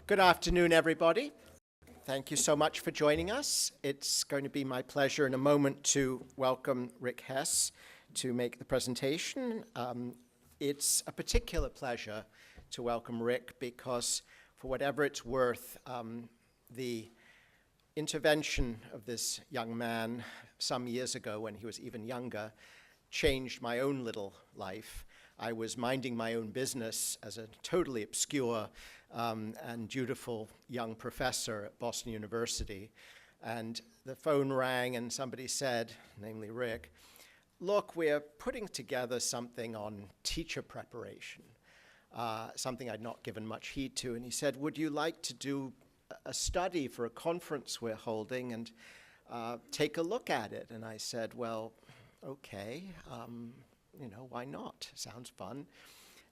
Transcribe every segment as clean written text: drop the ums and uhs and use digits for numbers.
Good afternoon, everybody. Thank you so much for joining us. It's going to be my pleasure in a moment to welcome Rick Hess to make the presentation. It's a particular pleasure to welcome Rick because, for whatever it's worth, the intervention of this young man some years ago when he was even younger changed my own little life. I was minding my own business as a totally obscure and dutiful young professor at Boston University. And the phone rang and somebody said, namely Rick, look, we're putting together something on teacher preparation, something I'd not given much heed to. And he said, would you like to do a study for a conference we're holding and take a look at it? And I said, well, okay, why not? Sounds fun.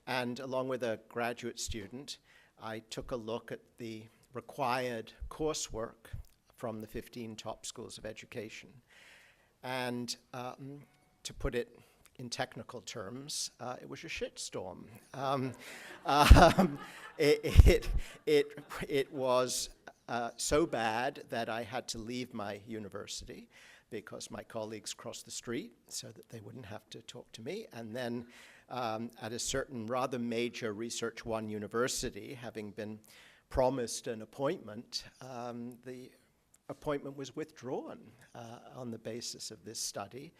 And along with a graduate student, I took a look at the required coursework from the 15 top schools of education. And to put it in technical terms, it was a shitstorm. It was so bad that I had to leave my university because my colleagues crossed the street so that they wouldn't have to talk to me. And then at a certain rather major Research One university, having been promised an appointment, the appointment was withdrawn on the basis of this study.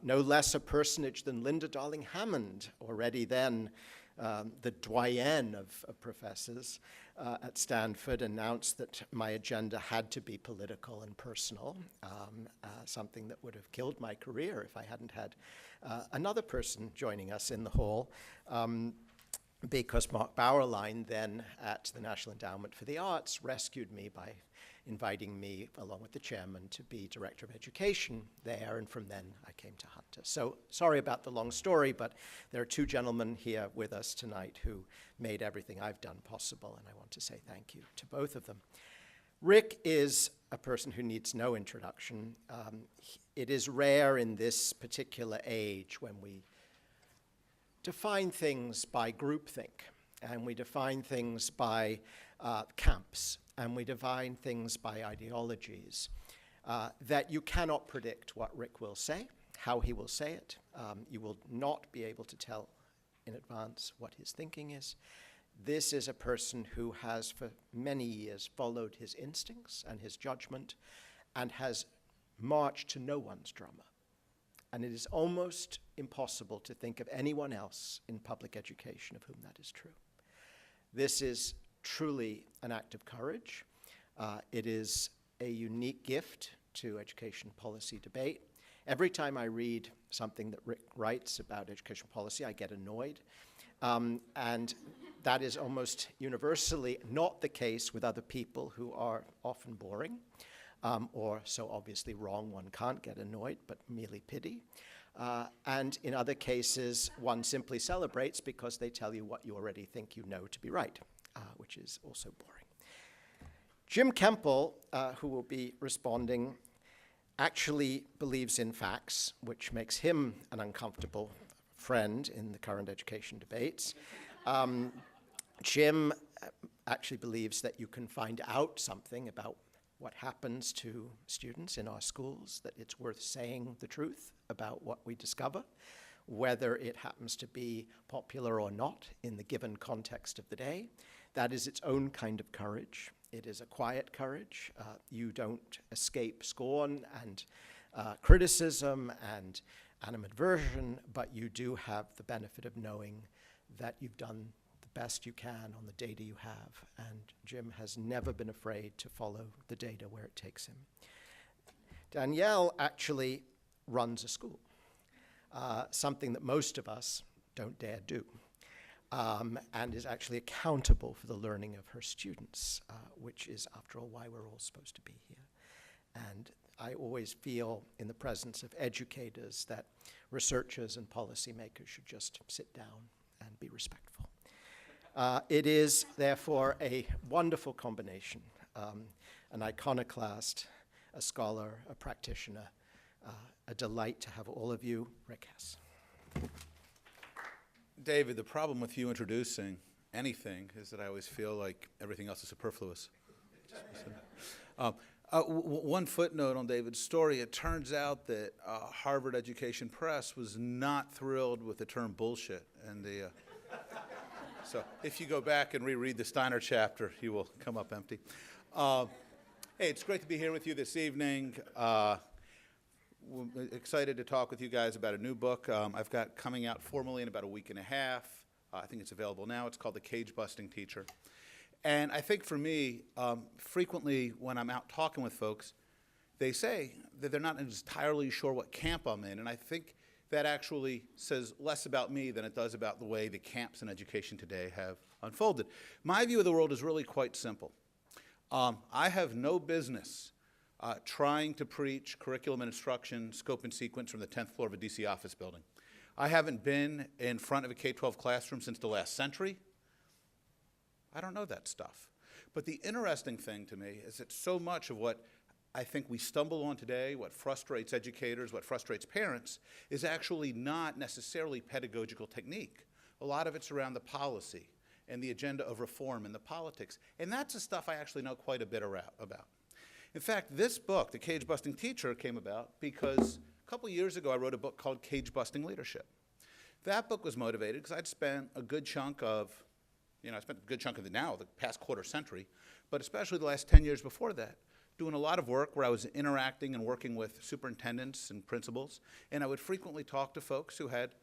No less a personage than Linda Darling Hammond, already then the doyenne of professors at Stanford, announced that my agenda had to be political and personal, something that would have killed my career if I hadn't had another person joining us in the hall, because Mark Bauerlein, then at the National Endowment for the Arts, rescued me by inviting me, along with the chairman, to be director of education there, and from then I came to Hunter. So sorry about the long story, but there are two gentlemen here with us tonight who made everything I've done possible, and I want to say thank you to both of them. Rick is a person who needs no introduction. It is rare in this particular age when we define things by groupthink, and we define things by camps, and we define things by ideologies, that you cannot predict what Rick will say, how he will say it. You will not be able to tell in advance what his thinking is. This is a person who has for many years followed his instincts and his judgment and has marched to no one's drummer. And it is almost impossible to think of anyone else in public education of whom that is true. This is truly an act of courage. It is a unique gift to education policy debate. Every time I read something that Rick writes about education policy, I get annoyed. And that is almost universally not the case with other people who are often boring, or so obviously wrong one can't get annoyed, but merely pity. And in other cases, one simply celebrates because they tell you what you already think you know to be right, which is also boring. Jim Kemple, who will be responding, actually believes in facts, which makes him an uncomfortable friend in the current education debates. Jim actually believes that you can find out something about what happens to students in our schools, that it's worth saying the truth about what we discover, whether it happens to be popular or not in the given context of the day. That is its own kind of courage. It is a quiet courage. You don't escape scorn and criticism and animadversion, but you do have the benefit of knowing that you've done the best you can on the data you have. And Jim has never been afraid to follow the data where it takes him. Danielle actually runs a school, something that most of us don't dare do. And is actually accountable for the learning of her students, which is, after all, why we're all supposed to be here. And I always feel in the presence of educators that researchers and policymakers should just sit down and be respectful. It is, therefore, a wonderful combination, an iconoclast, a scholar, a practitioner, a delight to have all of you. Rick Hess. David, the problem with you introducing anything is that I always feel like everything else is superfluous. One footnote on David's story, it turns out that Harvard Education Press was not thrilled with the term bullshit. And so if you go back and reread the Steiner chapter, you will come up empty. Hey, it's great to be here with you this evening. We're excited to talk with you guys about a new book I've got coming out formally in about a week and a half. I think it's available now. It's called The Cage-Busting Teacher. And I think for me, frequently when I'm out talking with folks, they say that they're not entirely sure what camp I'm in. And I think that actually says less about me than it does about the way the camps in education today have unfolded. My view of the world is really quite simple. I have no business trying to preach curriculum and instruction, scope and sequence from the 10th floor of a DC office building. I haven't been in front of a K-12 classroom since the last century. I don't know that stuff. But the interesting thing to me is that so much of what I think we stumble on today, what frustrates educators, what frustrates parents, is actually not necessarily pedagogical technique. A lot of it's around the policy and the agenda of reform and the politics. And that's the stuff I actually know quite a bit about. In fact, this book, The Cage-Busting Teacher, came about because a couple years ago I wrote a book called Cage-Busting Leadership. That book was motivated because I'd spent a good chunk of, I spent a good chunk of the past quarter century, but especially the last 10 years before that, doing a lot of work where I was interacting and working with superintendents and principals, and I would frequently talk to folks who had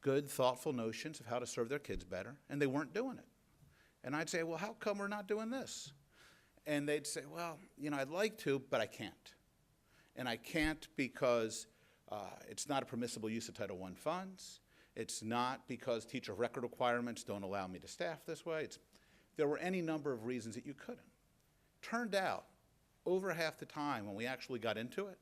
good, thoughtful notions of how to serve their kids better, and they weren't doing it. And I'd say, well, how come we're not doing this? And they'd say, well, I'd like to, but I can't. And I can't because it's not a permissible use of Title I funds. It's not because teacher record requirements don't allow me to staff this way. There were any number of reasons that you couldn't. Turned out, over half the time when we actually got into it,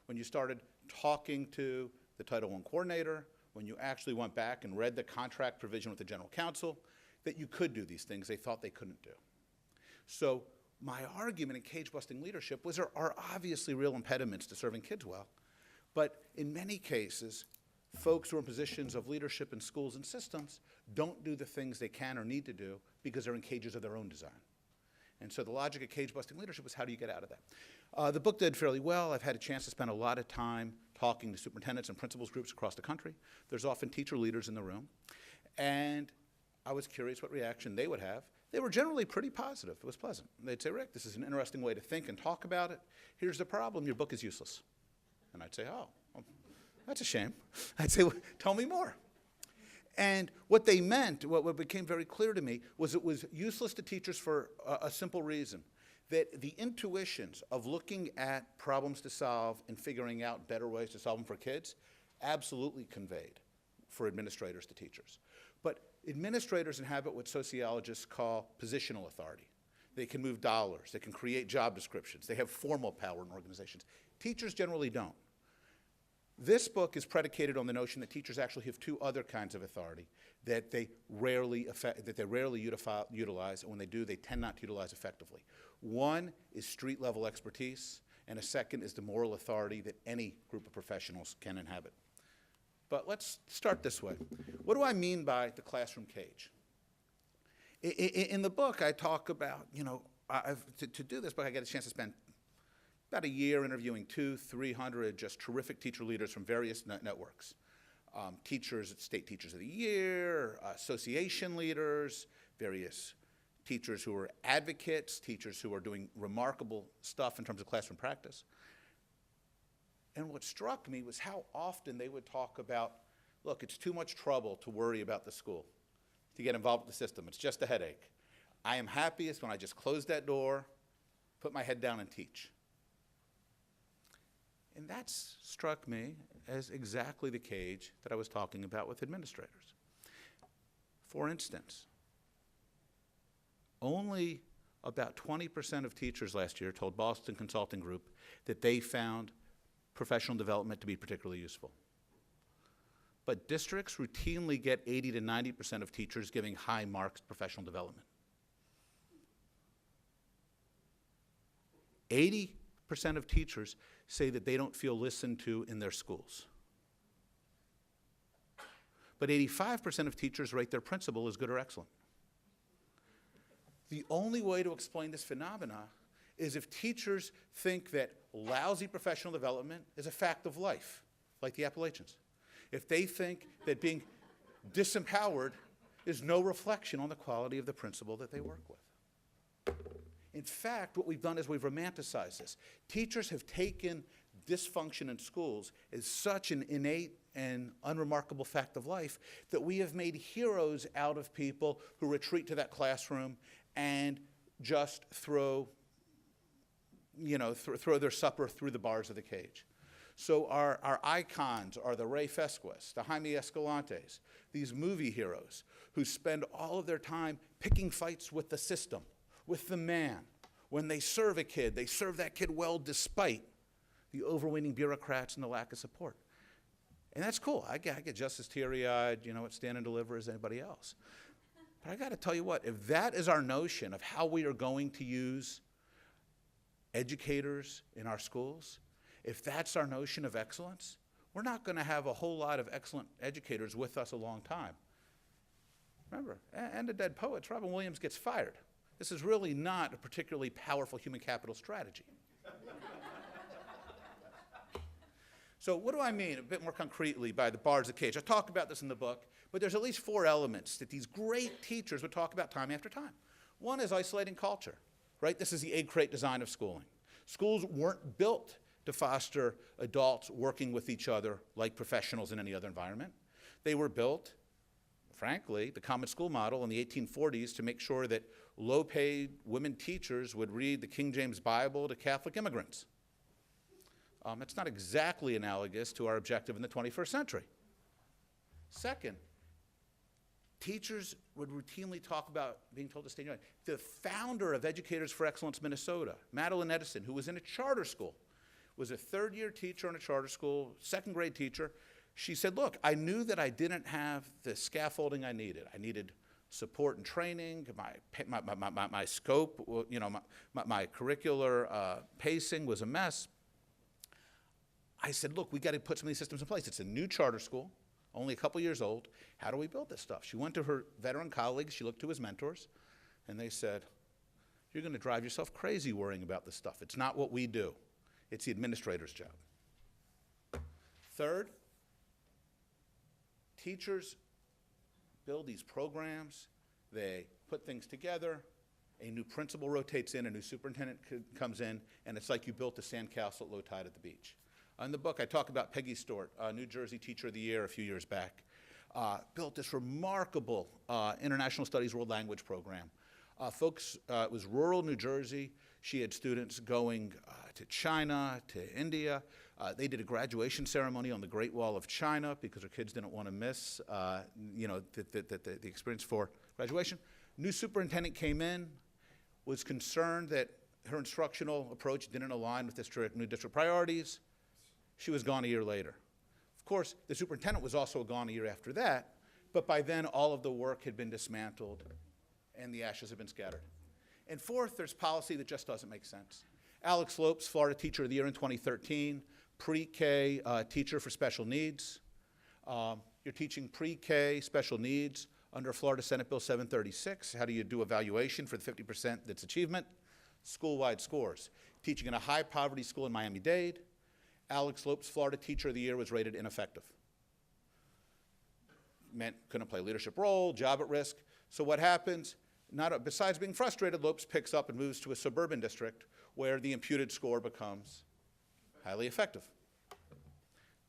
when you started talking to the Title I coordinator, when you actually went back and read the contract provision with the general counsel, that you could do these things they thought they couldn't do. So my argument in cage-busting leadership was there are obviously real impediments to serving kids well, but in many cases, folks who are in positions of leadership in schools and systems don't do the things they can or need to do because they're in cages of their own design. And so the logic of cage-busting leadership was how do you get out of that? The book did fairly well. I've had a chance to spend a lot of time talking to superintendents and principals groups across the country. There's often teacher leaders in the room. And I was curious what reaction they would have. They were generally pretty positive. It was pleasant. They'd say, Rick, this is an interesting way to think and talk about it. Here's the problem. Your book is useless. And I'd say, oh, well, that's a shame. I'd say, well, tell me more. And what they meant, what became very clear to me, was it was useless to teachers for a simple reason, that the intuitions of looking at problems to solve and figuring out better ways to solve them for kids absolutely conveyed for administrators to teachers. But administrators inhabit what sociologists call positional authority. They can move dollars. They can create job descriptions. They have formal power in organizations. Teachers generally don't. This book is predicated on the notion that teachers actually have two other kinds of authority that they rarely utilize, and when they do, they tend not to utilize effectively. One is street-level expertise, and a second is the moral authority that any group of professionals can inhabit. But let's start this way. What do I mean by the classroom cage? In the book, I talk about, to do this book, I get a chance to spend about a year interviewing 200-300 just terrific teacher leaders from various networks. Teachers, State Teachers of the Year, association leaders, various teachers who are advocates, teachers who are doing remarkable stuff in terms of classroom practice. And what struck me was how often they would talk about, look, it's too much trouble to worry about the school, to get involved with the system. It's just a headache. I am happiest when I just close that door, put my head down and teach. And that struck me as exactly the cage that I was talking about with administrators. For instance, only about 20% of teachers last year told Boston Consulting Group that they found professional development to be particularly useful. But districts routinely get 80 to 90% of teachers giving high marks professional development. 80% of teachers say that they don't feel listened to in their schools. But 85% of teachers rate their principal as good or excellent. The only way to explain this phenomena is if teachers think that lousy professional development is a fact of life, like the Appalachians. If they think that being disempowered is no reflection on the quality of the principal that they work with. In fact, what we've done is we've romanticized this. Teachers have taken dysfunction in schools as such an innate and unremarkable fact of life that we have made heroes out of people who retreat to that classroom and just throw their supper through the bars of the cage. So our icons are the Ray Fesquez, the Jaime Escalantes, these movie heroes who spend all of their time picking fights with the system, with the man. When they serve a kid, they serve that kid well despite the overweening bureaucrats and the lack of support. And that's cool. I get just as teary-eyed, at Stand and Deliver as anybody else. But I got to tell you what, if that is our notion of how we are going to use educators in our schools, if that's our notion of excellence, we're not going to have a whole lot of excellent educators with us a long time. Remember, and the dead poets, Robin Williams gets fired. This is really not a particularly powerful human capital strategy. So what do I mean, a bit more concretely, by the bars of the cage? I talked about this in the book, but there's at least 4 elements that these great teachers would talk about time after time. One is isolating culture, right? This is the egg crate design of schooling. Schools weren't built to foster adults working with each other like professionals in any other environment. They were built, frankly, the common school model in the 1840s to make sure that low-paid women teachers would read the King James Bible to Catholic immigrants. It's not exactly analogous to our objective in the 21st century. Second, teachers would routinely talk about being told to stay young. The founder of Educators for Excellence Minnesota, Madeline Edison, who was in a charter school, was a 3rd-year teacher in a charter school, 2nd-grade teacher. She said, look, I knew that I didn't have the scaffolding I needed. I needed support and training, my scope, my curricular pacing was a mess. I said, look, we got to put some of these systems in place. It's a new charter school, only a couple years old. How do we build this stuff? She went to her veteran colleagues, she looked to his mentors, and they said, you're going to drive yourself crazy worrying about this stuff. It's not what we do. It's the administrator's job. Third, teachers build these programs, they put things together, a new principal rotates in, a new superintendent comes in, and it's like you built a sandcastle at low tide at the beach. In the book, I talk about Peggy Stewart, New Jersey Teacher of the Year a few years back, built this remarkable international studies world language program. It was rural New Jersey. She had students going to China, to India. They did a graduation ceremony on the Great Wall of China because her kids didn't want to miss, the experience for graduation. New superintendent came in, was concerned that her instructional approach didn't align with new district priorities. She was gone a year later. Of course, the superintendent was also gone a year after that, but by then all of the work had been dismantled and the ashes had been scattered. And fourth, there's policy that just doesn't make sense. Alex Lopes, Florida Teacher of the Year in 2013, pre-K teacher for special needs. You're teaching pre-K special needs under Florida Senate Bill 736. How do you do evaluation for the 50% that's achievement? School-wide scores. Teaching in a high-poverty school in Miami-Dade, Alex Lopes, Florida Teacher of the Year, was rated ineffective. Meant couldn't play a leadership role, job at risk. So what happens? Besides being frustrated, Lopes picks up and moves to a suburban district where the imputed score becomes highly effective.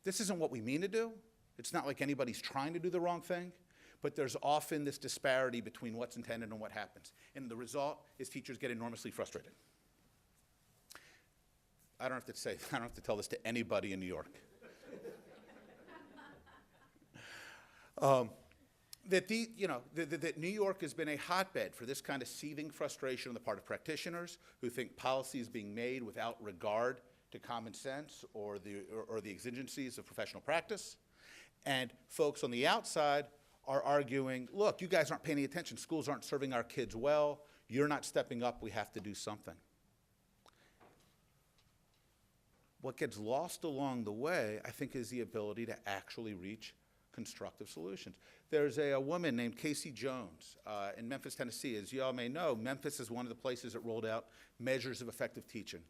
This isn't what we mean to do. It's not like anybody's trying to do the wrong thing, but there's often this disparity between what's intended and what happens. And the result is teachers get enormously frustrated. I don't have to tell this to anybody in New York. That New York has been a hotbed for this kind of seething frustration on the part of practitioners who think policy is being made without regard to common sense or the exigencies of professional practice. And folks on the outside are arguing, look, you guys aren't paying any attention. Schools aren't serving our kids well. You're not stepping up. We have to do something. What gets lost along the way, I think, is the ability to actually reach constructive solutions. There's a woman named Casey Jones in Memphis, Tennessee. As you all may know, Memphis is one of the places that rolled out measures of effective teaching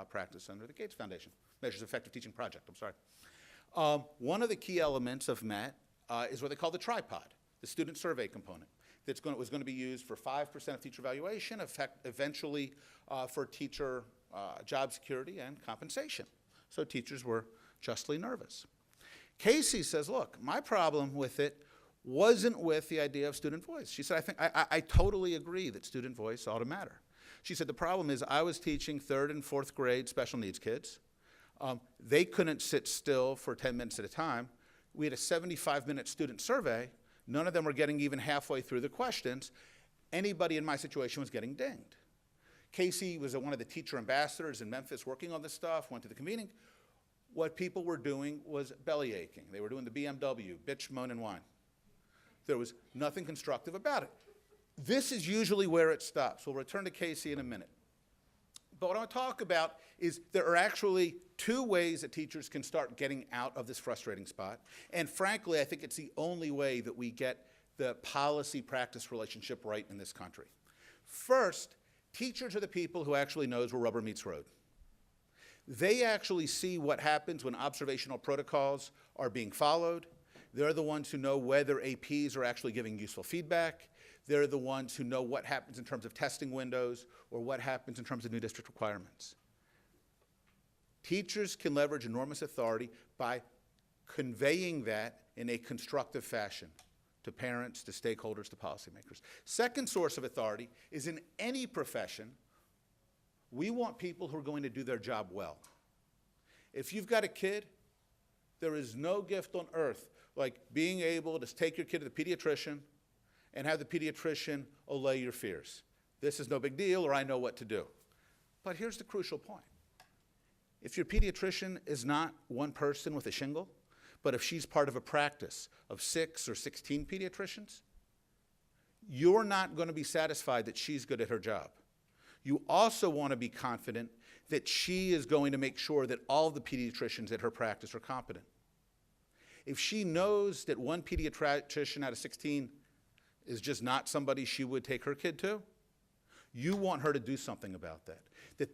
practice under the Gates Foundation, Measures of Effective Teaching Project, I'm sorry. One of the key elements of MET is what they call the tripod, the student survey component. Was going to be used for 5% of teacher evaluation, eventually for teacher job security and compensation. So teachers were justly nervous. Casey says, look, my problem with it wasn't with the idea of student voice. She said, I totally agree that student voice ought to matter. She said, the problem is I was teaching 3rd and 4th grade special needs kids. They couldn't sit still for 10 minutes at a time. We had a 75-minute student survey. None of them were getting even halfway through the questions. Anybody in my situation was getting dinged. Casey was one of the teacher ambassadors in Memphis working on this stuff, went to the convening. What people were doing was belly aching. They were doing the BMW, bitch, moan, and whine. There was nothing constructive about it. This is usually where it stops. We'll return to Casey in a minute. But what I want to talk about is there are actually 2 ways that teachers can start getting out of this frustrating spot. And frankly, I think it's the only way that we get the policy-practice relationship right in this country. First, teachers are the people who actually knows where rubber meets road. They actually see what happens when observational protocols are being followed. They're the ones who know whether APs are actually giving useful feedback. They're the ones who know what happens in terms of testing windows or what happens in terms of new district requirements. Teachers can leverage enormous authority by conveying that in a constructive fashion to parents, to stakeholders, to policymakers. Second source of authority is in any profession, we want people who are going to do their job well. If you've got a kid, there is no gift on earth like being able to take your kid to the pediatrician and have the pediatrician allay your fears. This is no big deal, or I know what to do. But here's the crucial point. If your pediatrician is not one person with a shingle, but if she's part of a practice of 6 or 16 pediatricians, you're not going to be satisfied that she's good at her job. You also want to be confident that she is going to make sure that all the pediatricians at her practice are competent. If she knows that one pediatrician out of 16 is just not somebody she would take her kid to, you want her to do something about that.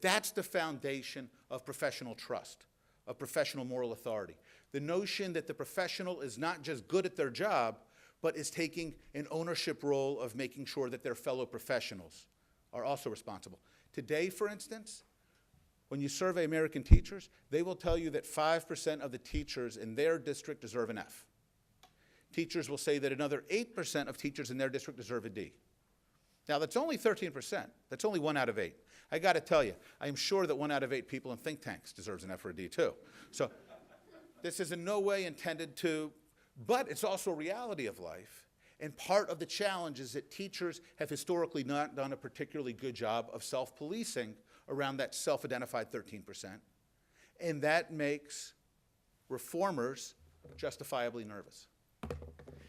That's the foundation of professional trust, of professional moral authority. The notion that the professional is not just good at their job, but is taking an ownership role of making sure that their fellow professionals are also responsible. Today, for instance, when you survey American teachers, they will tell you that 5% of the teachers in their district deserve an F. Teachers will say that another 8% of teachers in their district deserve a D. Now, that's only 13%. That's only 1 out of 8. I got to tell you, I'm sure that 1 out of 8 people in think tanks deserves an F or a D, too. So this is in no way intended to, but it's also a reality of life. And part of the challenge is that teachers have historically not done a particularly good job of self-policing around that self-identified 13%. And that makes reformers justifiably nervous.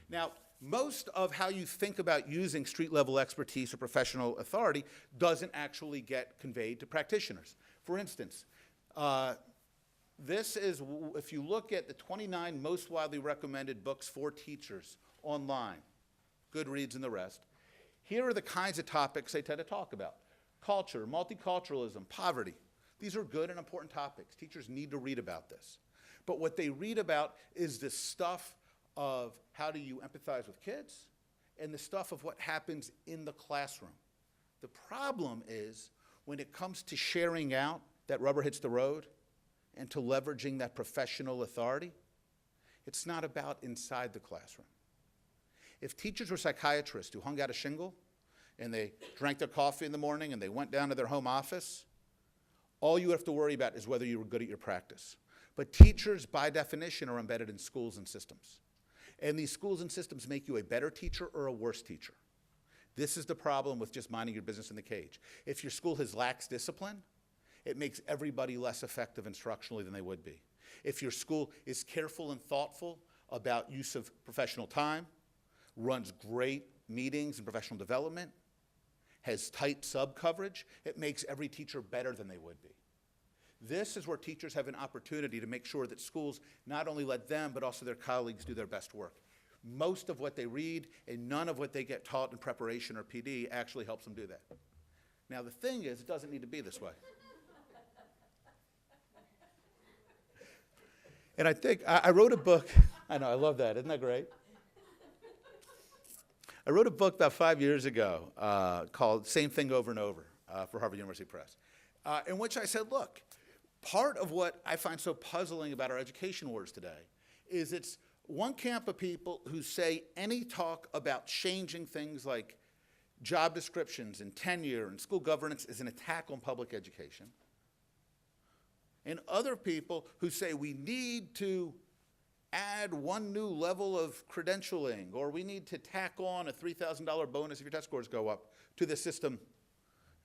Now, most of how you think about using street-level expertise or professional authority doesn't actually get conveyed to practitioners. For instance, this is, if you look at the 29 most widely recommended books for teachers online, Goodreads and the rest, here are the kinds of topics they tend to talk about. Culture, multiculturalism, poverty. These are good and important topics. Teachers need to read about this. But what they read about is the stuff of how do you empathize with kids and the stuff of what happens in the classroom. The problem is when it comes to sharing out that rubber hits the road and to leveraging that professional authority, it's not about inside the classroom. If teachers were psychiatrists who hung out a shingle and they drank their coffee in the morning and they went down to their home office, all you have to worry about is whether you were good at your practice. But teachers, by definition, are embedded in schools and systems. And these schools and systems make you a better teacher or a worse teacher. This is the problem with just minding your business in the cage. If your school has lax discipline, it makes everybody less effective instructionally than they would be. If your school is careful and thoughtful about use of professional time, runs great meetings and professional development, has tight sub-coverage, it makes every teacher better than they would be. This is where teachers have an opportunity to make sure that schools not only let them, but also their colleagues do their best work. most of what they read and none of what they get taught in preparation or PD actually helps them do that. Now, the thing is, it doesn't need to be this way. And I think, I wrote a book, I know, I love that, isn't that great? I wrote a book about 5 years ago called Same Thing Over and Over for Harvard University Press, in which I said, look, part of what I find so puzzling about our education wars today is it's one camp of people who say any talk about changing things like job descriptions and tenure and school governance is an attack on public education. And other people who say we need to add one new level of credentialing, or we need to tack on a $3,000 bonus if your test scores go up to the system.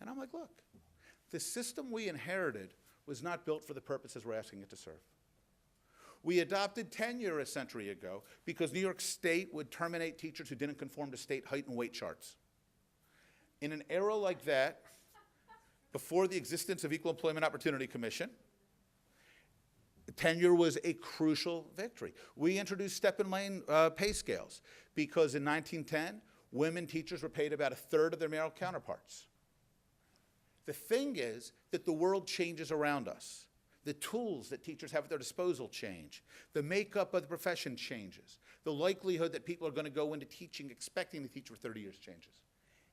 And I'm like, look, the system we inherited was not built for the purposes we're asking it to serve. We adopted tenure a century ago because New York State would terminate teachers who didn't conform to state height and weight charts. In an era like that, before the existence of Equal Employment Opportunity Commission, tenure was a crucial victory. We introduced step and lane pay scales because in 1910, women teachers were paid about a third of their male counterparts. The thing is that the world changes around us. The tools that teachers have at their disposal change. The makeup of the profession changes. The likelihood that people are going to go into teaching expecting to teach for 30 years changes.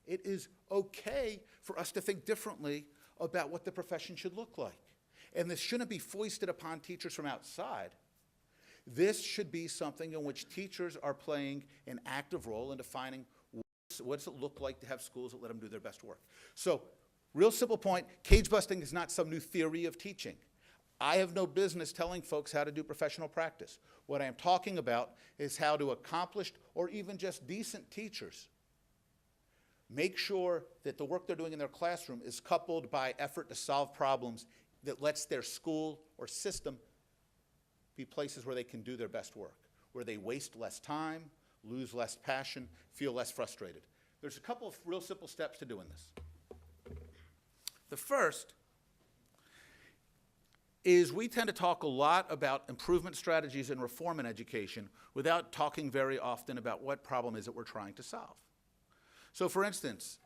It is okay for us to think differently about what the profession should look like. And this shouldn't be foisted upon teachers from outside. This should be something in which teachers are playing an active role in defining what does it look like to have schools that let them do their best work. So, real simple point, cage busting is not some new theory of teaching. I have no business telling folks how to do professional practice. What I am talking about is how to accomplished or even just decent teachers make sure that the work they're doing in their classroom is coupled by effort to solve problems that lets their school or system be places where they can do their best work, where they waste less time, lose less passion, feel less frustrated. There's a couple of real simple steps to doing this. The first is we tend to talk a lot about improvement strategies and reform in education without talking very often about what problem is it we're trying to solve. So for instance,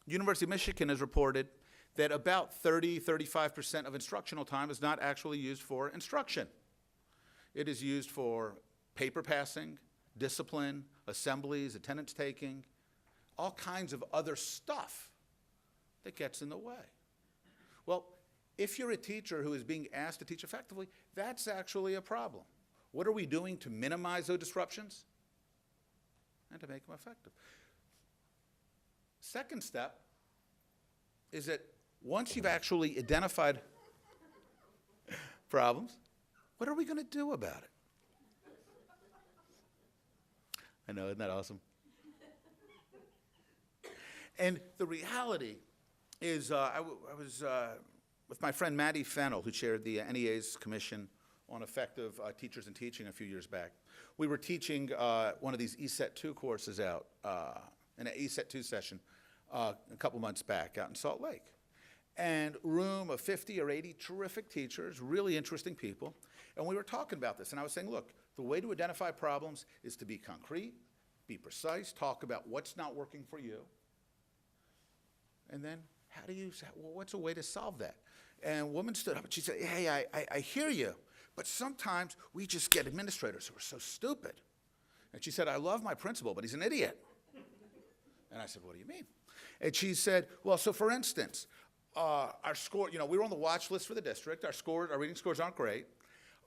University of Michigan has reported that about 35% of instructional time is not actually used for instruction. It is used for paper passing, discipline, assemblies, attendance taking, all kinds of other stuff that gets in the way. Well, if you're a teacher who is being asked to teach effectively, that's actually a problem. What are we doing to minimize those disruptions and to make them effective? Second step is that once you've actually identified problems, what are we going to do about it? I know, isn't that awesome? And the reality is I was with my friend Maddie Fennell, who chaired the NEA's Commission on Effective Teachers in Teaching a few years back. We were teaching one of these ESET 2 courses out in an ESET 2 session a couple months back out in Salt Lake. And room of 50 or 80 terrific teachers, really interesting people. And we were talking about this, and I was saying, look, the way to identify problems is to be concrete, be precise, talk about what's not working for you, and then how do you, well, what's a way to solve that? And a woman stood up and she said, hey, I hear you, but sometimes we just get administrators who are so stupid. And she said, I love my principal, but he's an idiot. And I said, what do you mean? And she said, well, so for instance, our score, we were on the watch list for the district. Our reading scores aren't great.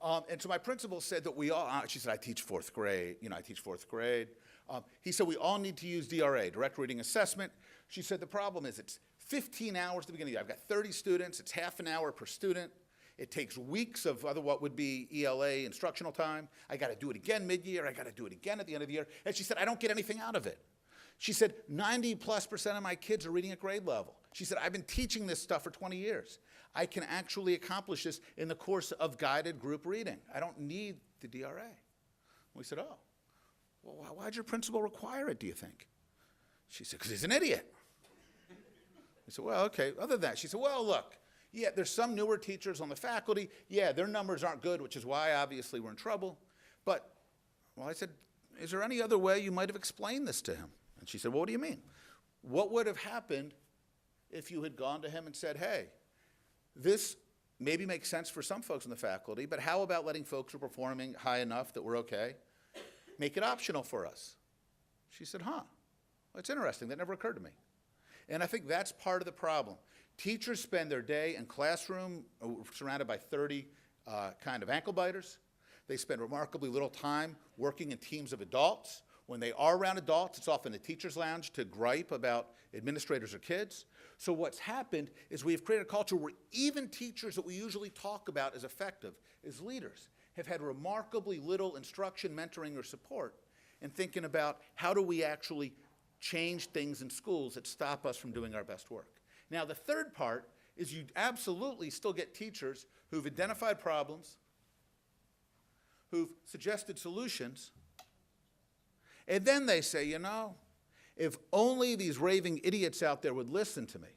And so my principal said that we all, she said, I teach fourth grade. I teach fourth grade. He said, we all need to use DRA, direct reading assessment. She said, the problem is it's 15 hours at the beginning of the year. I've got 30 students. It's half an hour per student. It takes weeks of what would be ELA instructional time. I got to do it again mid-year. I got to do it again at the end of the year. And she said, I don't get anything out of it. She said, 90+% of my kids are reading at grade level. She said, I've been teaching this stuff for 20 years. I can actually accomplish this in the course of guided group reading. I don't need the DRA. We said, oh, well, why'd your principal require it, do you think? She said, because he's an idiot. I said, well, okay, other than that. She said, well, look, yeah, there's some newer teachers on the faculty. Yeah, their numbers aren't good, which is why, obviously, we're in trouble. But, well, I said, is there any other way you might have explained this to him? And she said, well, what do you mean? What would have happened if you had gone to him and said, hey, this maybe makes sense for some folks in the faculty, but how about letting folks who are performing high enough that we're okay, make it optional for us? She said, huh, that's interesting. That never occurred to me. And I think that's part of the problem. Teachers spend their day in classroom surrounded by 30 kind of ankle biters. They spend remarkably little time working in teams of adults. When they are around adults, it's often the teacher's lounge to gripe about administrators or kids. So what's happened is we've created a culture where even teachers that we usually talk about as effective, as leaders, have had remarkably little instruction, mentoring, or support in thinking about how do we actually change things in schools that stop us from doing our best work. Now, the third part is you absolutely still get teachers who've identified problems, who've suggested solutions, and then they say, you know, if only these raving idiots out there would listen to me.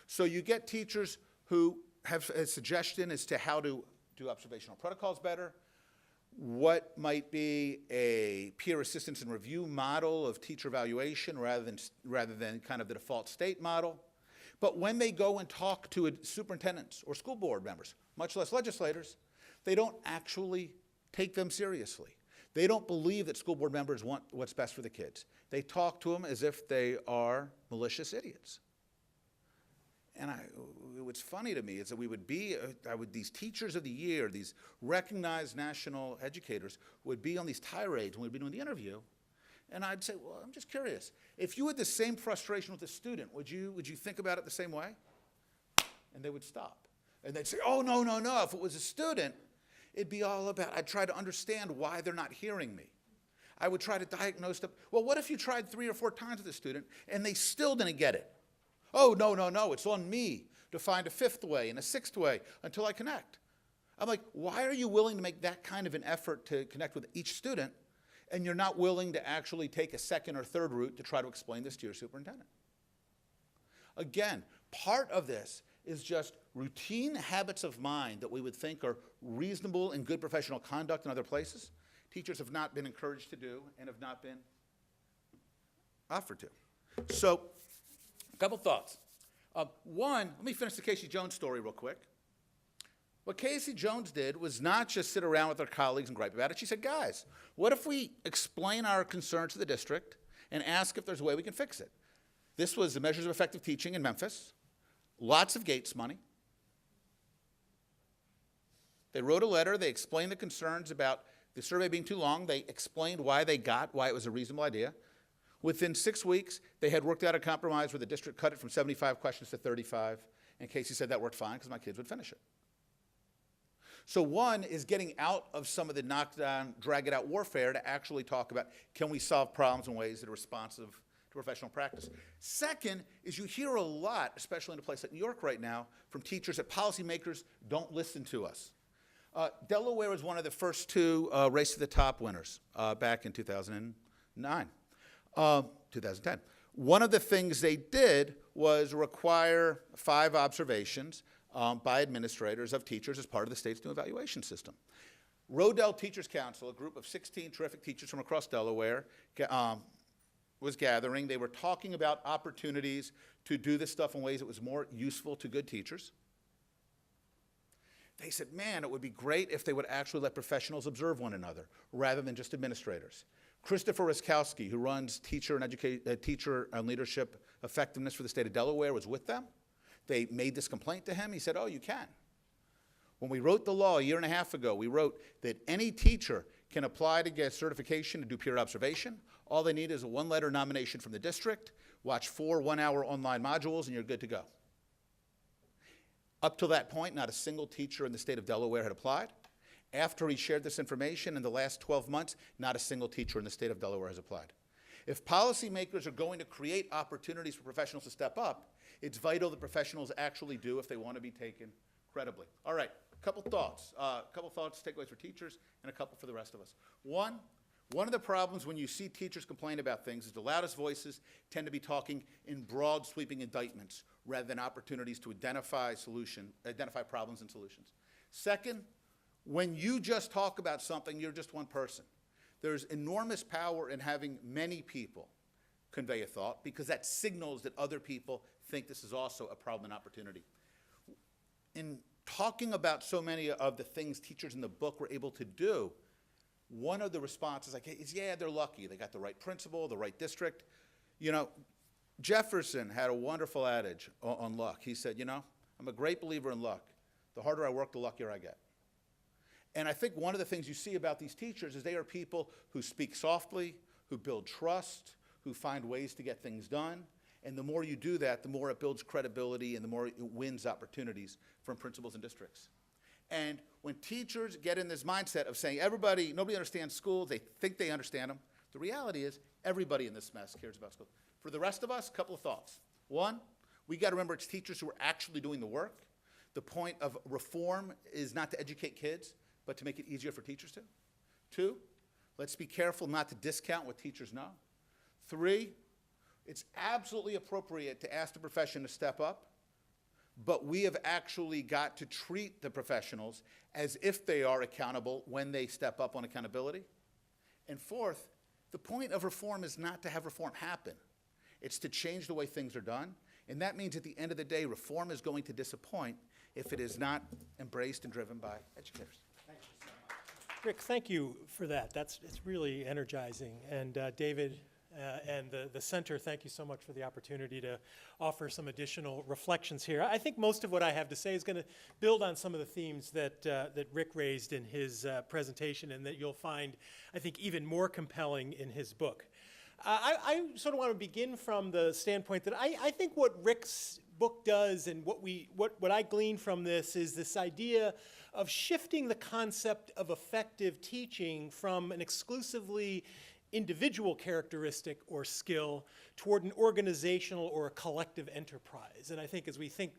So you get teachers who have a suggestion as to how to do observational protocols better, what might be a peer assistance and review model of teacher evaluation rather than kind of the default state model. But when they go and talk to superintendents or school board members, much less legislators, they don't actually take them seriously. They don't believe that school board members want what's best for the kids. They talk to them as if they are malicious idiots. And what's funny to me is that we would be, these teachers of the year, these recognized national educators would be on these tirades when we'd be doing the interview. And I'd say, well, I'm just curious. If you had the same frustration with a student, would you think about it the same way? And they would stop. And they'd say, oh, no, no, no. If it was a student, it'd be all about, I'd try to understand why they're not hearing me. I would try to diagnose them. Well, what if you tried 3 or 4 times with a student and they still didn't get it? Oh, no, no, no, it's on me to find a 5th way and a 6th way until I connect. I'm like, why are you willing to make that kind of an effort to connect with each student and you're not willing to actually take a 2nd or 3rd route to try to explain this to your superintendent? Again, part of this is just routine habits of mind that we would think are reasonable and good professional conduct in other places. Teachers have not been encouraged to do and have not been offered to. So, a couple thoughts. One, let me finish the Casey Jones story real quick. What Casey Jones did was not just sit around with her colleagues and gripe about it. She said, guys, what if we explain our concerns to the district and ask if there's a way we can fix it? This was the Measures of Effective Teaching in Memphis. Lots of Gates money. They wrote a letter. They explained the concerns about the survey being too long. They explained why it was a reasonable idea. Within 6 weeks, they had worked out a compromise where the district cut it from 75 questions to 35. And Casey said that worked fine because my kids would finish it. So one is getting out of some of the knockdown, drag-it-out warfare to actually talk about, can we solve problems in ways that are responsive to professional practice? Second is you hear a lot, especially in a place like New York right now, from teachers that policymakers don't listen to us. Delaware was one of the first 2 Race to the Top winners back in 2010. One of the things they did was require 5 observations by administrators of teachers as part of the state's new evaluation system. Rodell Teachers Council, a group of 16 terrific teachers from across Delaware, was gathering. They were talking about opportunities to do this stuff in ways that was more useful to good teachers. They said, man, it would be great if they would actually let professionals observe one another rather than just administrators. Christopher Ruskowski, who runs teacher and leadership effectiveness for the state of Delaware, was with them. They made this complaint to him. He said, oh, you can. When we wrote the law a year and a half ago, we wrote that any teacher can apply to get certification to do peer observation. All they need is a 1-letter nomination from the district, watch 4 one-hour online modules, and you're good to go. Up till that point, not a single teacher in the state of Delaware had applied. After he shared this information in the last 12 months, not a single teacher in the state of Delaware has applied. If policymakers are going to create opportunities for professionals to step up, it's vital that professionals actually do if they want to be taken credibly. All right, a couple thoughts, takeaways for teachers, and a couple for the rest of us. One of the problems when you see teachers complain about things is the loudest voices tend to be talking in broad, sweeping indictments rather than opportunities to identify problems and solutions. Second, when you just talk about something, you're just one person. There's enormous power in having many people convey a thought, because that signals that other people think this is also a problem and opportunity. In talking about so many of the things teachers in the book were able to do, one of the responses is, yeah, they're lucky. They got the right principal, the right district. You know, Jefferson had a wonderful adage on luck. He said, you know, I'm a great believer in luck. The harder I work, the luckier I get. And I think one of the things you see about these teachers is they are people who speak softly, who build trust, who find ways to get things done. And the more you do that, the more it builds credibility and the more it wins opportunities from principals and districts. And when teachers get in this mindset of saying nobody understands school, they think they understand them, the reality is everybody in this mess cares about school. For the rest of us, a couple of thoughts. One, we got to remember it's teachers who are actually doing the work. The point of reform is not to educate kids, but to make it easier for teachers to. Two, let's be careful not to discount what teachers know. Three, it's absolutely appropriate to ask the profession to step up, but we have actually got to treat the professionals as if they are accountable when they step up on accountability. And fourth, the point of reform is not to have reform happen. It's to change the way things are done. And that means at the end of the day, reform is going to disappoint if it is not embraced and driven by educators. Rick, thank you for that. It's really energizing. And David and the center, thank you so much for the opportunity to offer some additional reflections here. I think most of what I have to say is going to build on some of the themes that Rick raised in his presentation and that you'll find, I think, even more compelling in his book. I sort of want to begin from the standpoint that I think what Rick's book does and what I glean from this is this idea of shifting the concept of effective teaching from an exclusively individual characteristic or skill toward an organizational or a collective enterprise. And I think as we think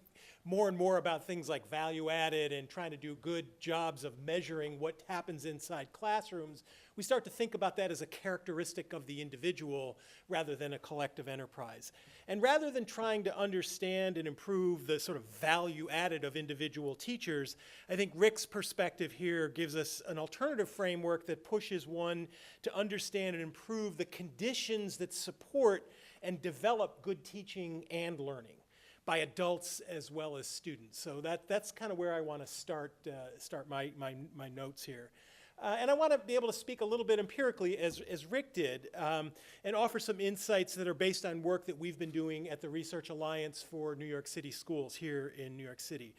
more and more about things like value added and trying to do good jobs of measuring what happens inside classrooms, we start to think about that as a characteristic of the individual rather than a collective enterprise. And rather than trying to understand and improve the sort of value added of individual teachers, I think Rick's perspective here gives us an alternative framework that pushes one to understand and improve the conditions that support and develop good teaching and learning by adults as well as students. So that's kind of where I want to start my notes here. And I want to be able to speak a little bit empirically, as Rick did, and offer some insights that are based on work that we've been doing at the Research Alliance for New York City Schools here in New York City.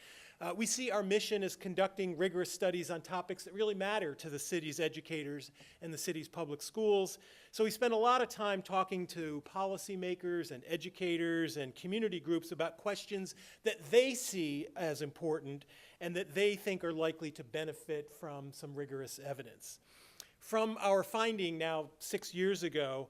We see our mission as conducting rigorous studies on topics that really matter to the city's educators and the city's public schools. So we spend a lot of time talking to policymakers and educators and community groups about questions that they see as important and that they think are likely to benefit from some rigorous evidence. From our finding now 6 years ago,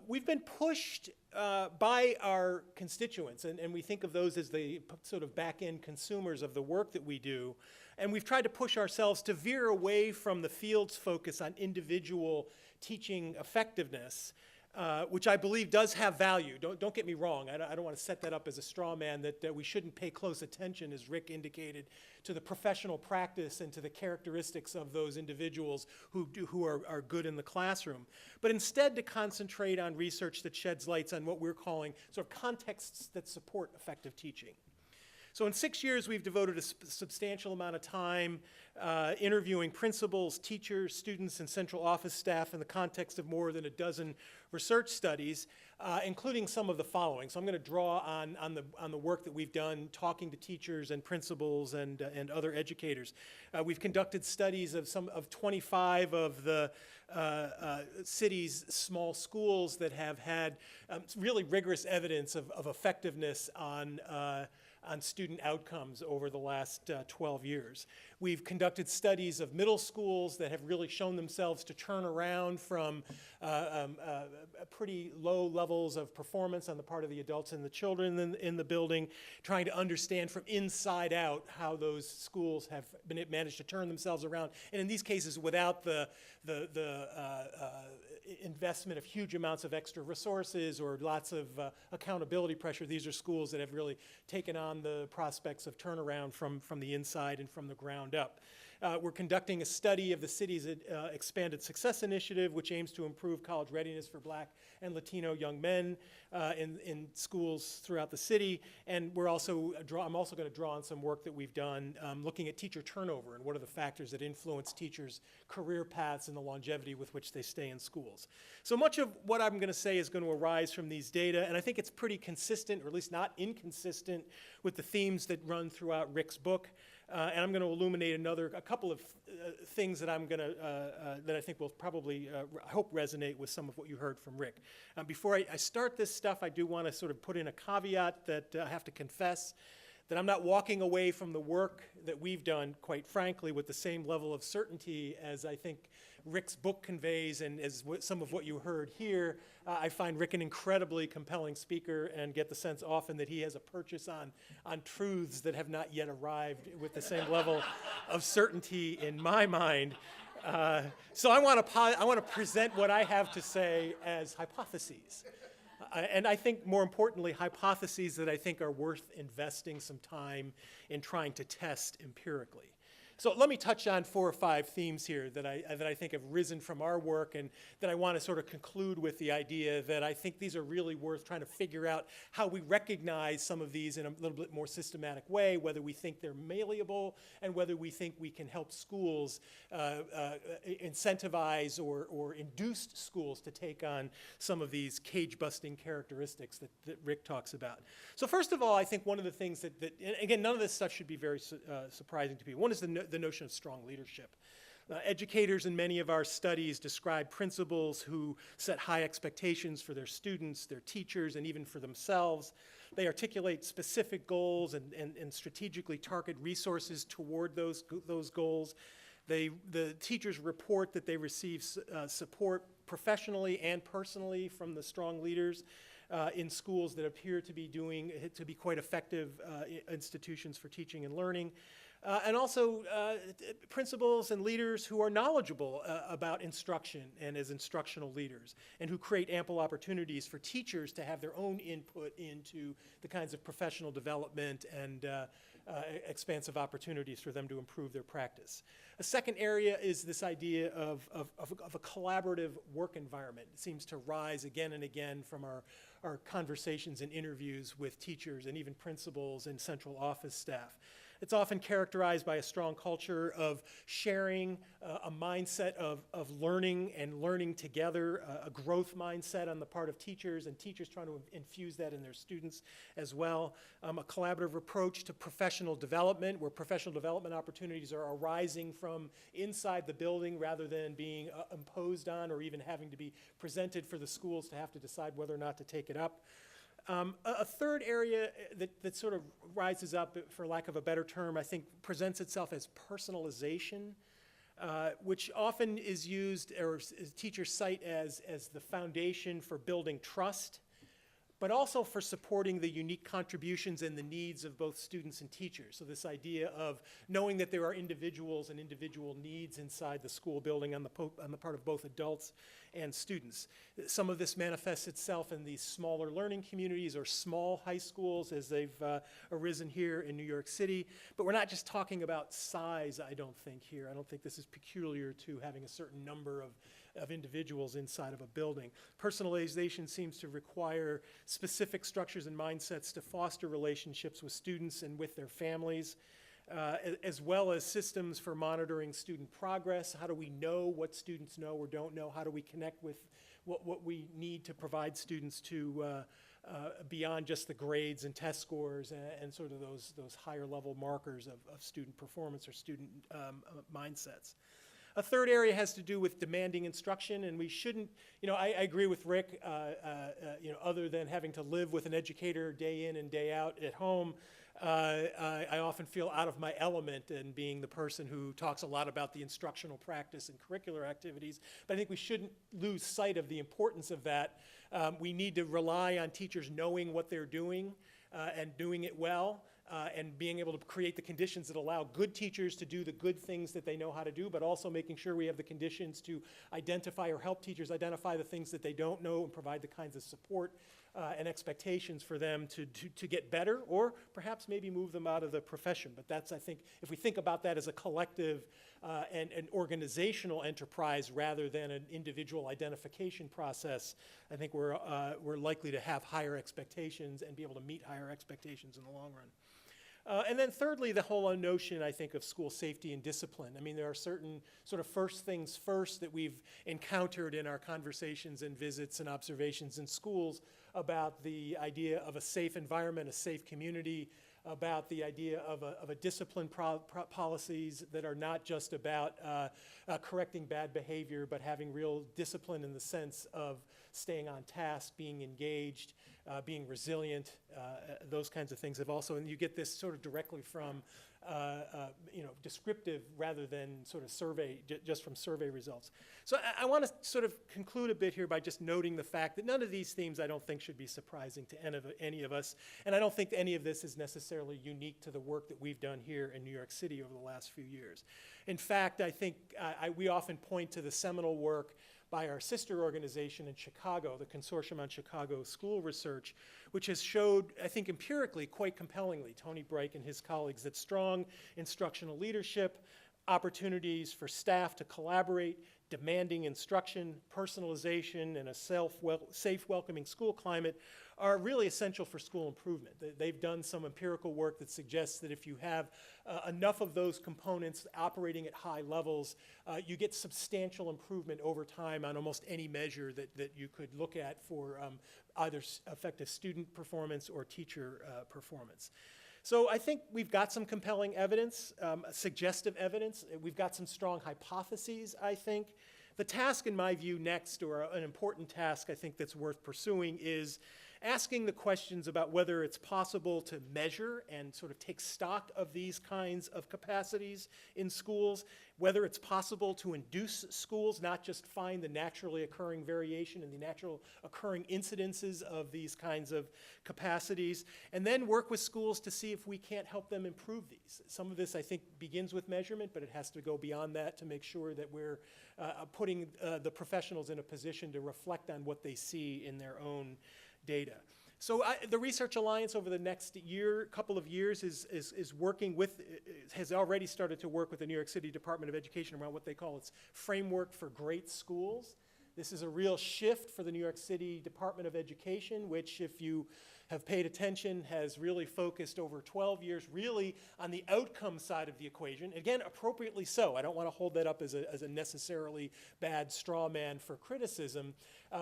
we've been pushed by our constituents, and we think of those as the sort of back-end consumers of the work that we do, and we've tried to push ourselves to veer away from the field's focus on individual teaching effectiveness, which I believe does have value. Don't get me wrong. I don't want to set that up as a straw man that we shouldn't pay close attention, as Rick indicated, to the professional practice and to the characteristics of those individuals who are good in the classroom. But instead to concentrate on research that sheds lights on what we're calling sort of contexts that support effective teaching. So in 6 years, we've devoted a substantial amount of time interviewing principals, teachers, students, and central office staff in the context of more than a dozen research studies, including some of the following. So I'm going to draw on the work that we've done talking to teachers and principals and other educators. We've conducted studies of 25 of the city's small schools that have had really rigorous evidence of effectiveness on student outcomes over the last 12 years. We've conducted studies of middle schools that have really shown themselves to turn around from pretty low levels of performance on the part of the adults and the children in the building, trying to understand from inside out how those schools have managed to turn themselves around, and in these cases without the investment of huge amounts of extra resources or lots of accountability pressure. These are schools that have really taken on the prospects of turnaround from the inside and from the ground up. We're conducting a study of the city's Expanded Success Initiative, which aims to improve college readiness for Black and Latino young men in schools throughout the city. And I'm also going to draw on some work that we've done looking at teacher turnover and what are the factors that influence teachers' career paths and the longevity with which they stay in schools. So much of what I'm going to say is going to arise from these data, and I think it's pretty consistent, or at least not inconsistent, with the themes that run throughout Rick's book. And I'm going to illuminate a couple of things that that I think will probably, I hope, resonate with some of what you heard from Rick. Before I start this stuff, I do want to sort of put in a caveat that I have to confess that I'm not walking away from the work that we've done, quite frankly, with the same level of certainty as I think Rick's book conveys, and as some of what you heard here. I find Rick an incredibly compelling speaker and get the sense often that he has a purchase on truths that have not yet arrived with the same level of certainty in my mind. So I want to present what I have to say as hypotheses. And I think, more importantly, hypotheses that I think are worth investing some time in trying to test empirically. So let me touch on 4 or 5 themes here that I think have risen from our work, and that I want to sort of conclude with the idea that I think these are really worth trying to figure out how we recognize some of these in a little bit more systematic way, whether we think they're malleable and whether we think we can help schools incentivize or induce schools to take on some of these cage-busting characteristics that Rick talks about. So first of all, I think one of the things that and again, none of this stuff should be very surprising to people. One is the notion of strong leadership. Educators in many of our studies describe principals who set high expectations for their students, their teachers, and even for themselves. They articulate specific goals and strategically target resources toward those goals. The teachers report that they receive support professionally and personally from the strong leaders in schools that appear to be quite effective institutions for teaching and learning. And also principals and leaders who are knowledgeable about instruction and as instructional leaders, and who create ample opportunities for teachers to have their own input into the kinds of professional development and expansive opportunities for them to improve their practice. A second area is this idea of a collaborative work environment. It seems to rise again and again from our conversations and interviews with teachers and even principals and central office staff. It's often characterized by a strong culture of sharing, a mindset of learning and learning together, a growth mindset on the part of teachers, and teachers trying to infuse that in their students as well. A collaborative approach to professional development, where professional development opportunities are arising from inside the building rather than being imposed on or even having to be presented for the schools to have to decide whether or not to take it up. A third area that sort of rises up, for lack of a better term, I think presents itself as personalization, which often is used, or teachers cite as the foundation for building trust, but also for supporting the unique contributions and the needs of both students and teachers. So this idea of knowing that there are individuals and individual needs inside the school building on the part of both adults and students. Some of this manifests itself in these smaller learning communities or small high schools as they've arisen here in New York City. But we're not just talking about size, I don't think, here. I don't think this is peculiar to having a certain number of individuals inside of a building. Personalization seems to require specific structures and mindsets to foster relationships with students and with their families, as well as systems for monitoring student progress. How do we know what students know or don't know? How do we connect with what we need to provide students to beyond just the grades and test scores and sort of those higher level markers of student performance or student mindsets. A third area has to do with demanding instruction, and we shouldn't, I agree with Rick, other than having to live with an educator day in and day out at home, I often feel out of my element in being the person who talks a lot about the instructional practice and curricular activities, but I think we shouldn't lose sight of the importance of that. We need to rely on teachers knowing what they're doing and doing it well. And being able to create the conditions that allow good teachers to do the good things that they know how to do, but also making sure we have the conditions to identify or help teachers identify the things that they don't know and provide the kinds of support and expectations for them to get better, or perhaps maybe move them out of the profession. But that's, I think, if we think about that as a collective and an organizational enterprise rather than an individual identification process, I think we're likely to have higher expectations and be able to meet higher expectations in the long run. And then thirdly, the whole notion, I think, of school safety and discipline. I mean, there are certain sort of first things first that we've encountered in our conversations and visits and observations in schools about the idea of a safe environment, a safe community, about the idea of a discipline policies that are not just about correcting bad behavior, but having real discipline in the sense of staying on task, being engaged, being resilient, those kinds of things have also, and you get this sort of directly from descriptive rather than sort of survey, just from survey results. So I want to sort of conclude a bit here by just noting the fact that none of these themes I don't think should be surprising to any of us, and I don't think any of this is necessarily unique to the work that we've done here in New York City over the last few years. In fact, I think we often point to the seminal work by our sister organization in Chicago, the Consortium on Chicago School Research, which has showed, I think empirically, quite compellingly, Tony Bright and his colleagues, that strong instructional leadership, opportunities for staff to collaborate, demanding instruction, personalization, and a safe, welcoming school climate are really essential for school improvement. They've done some empirical work that suggests that if you have enough of those components operating at high levels, you get substantial improvement over time on almost any measure that you could look at for either effective student performance or teacher performance. So I think we've got some compelling evidence, suggestive evidence. We've got some strong hypotheses, I think. The task, in my view, next, or an important task I think that's worth pursuing, is asking the questions about whether it's possible to measure and sort of take stock of these kinds of capacities in schools, whether it's possible to induce schools, not just find the naturally occurring variation and the natural occurring incidences of these kinds of capacities, and then work with schools to see if we can't help them improve these. Some of this, I think, begins with measurement, but it has to go beyond that to make sure that we're putting the professionals in a position to reflect on what they see in their own data. So the Research Alliance over the next couple of years is working with, has already started to work with the New York City Department of Education around what they call its framework for great schools. This is a real shift for the New York City Department of Education, which, if you have paid attention, has really focused over 12 years really on the outcome side of the equation. Again, appropriately so. I don't want to hold that up as a necessarily bad straw man for criticism,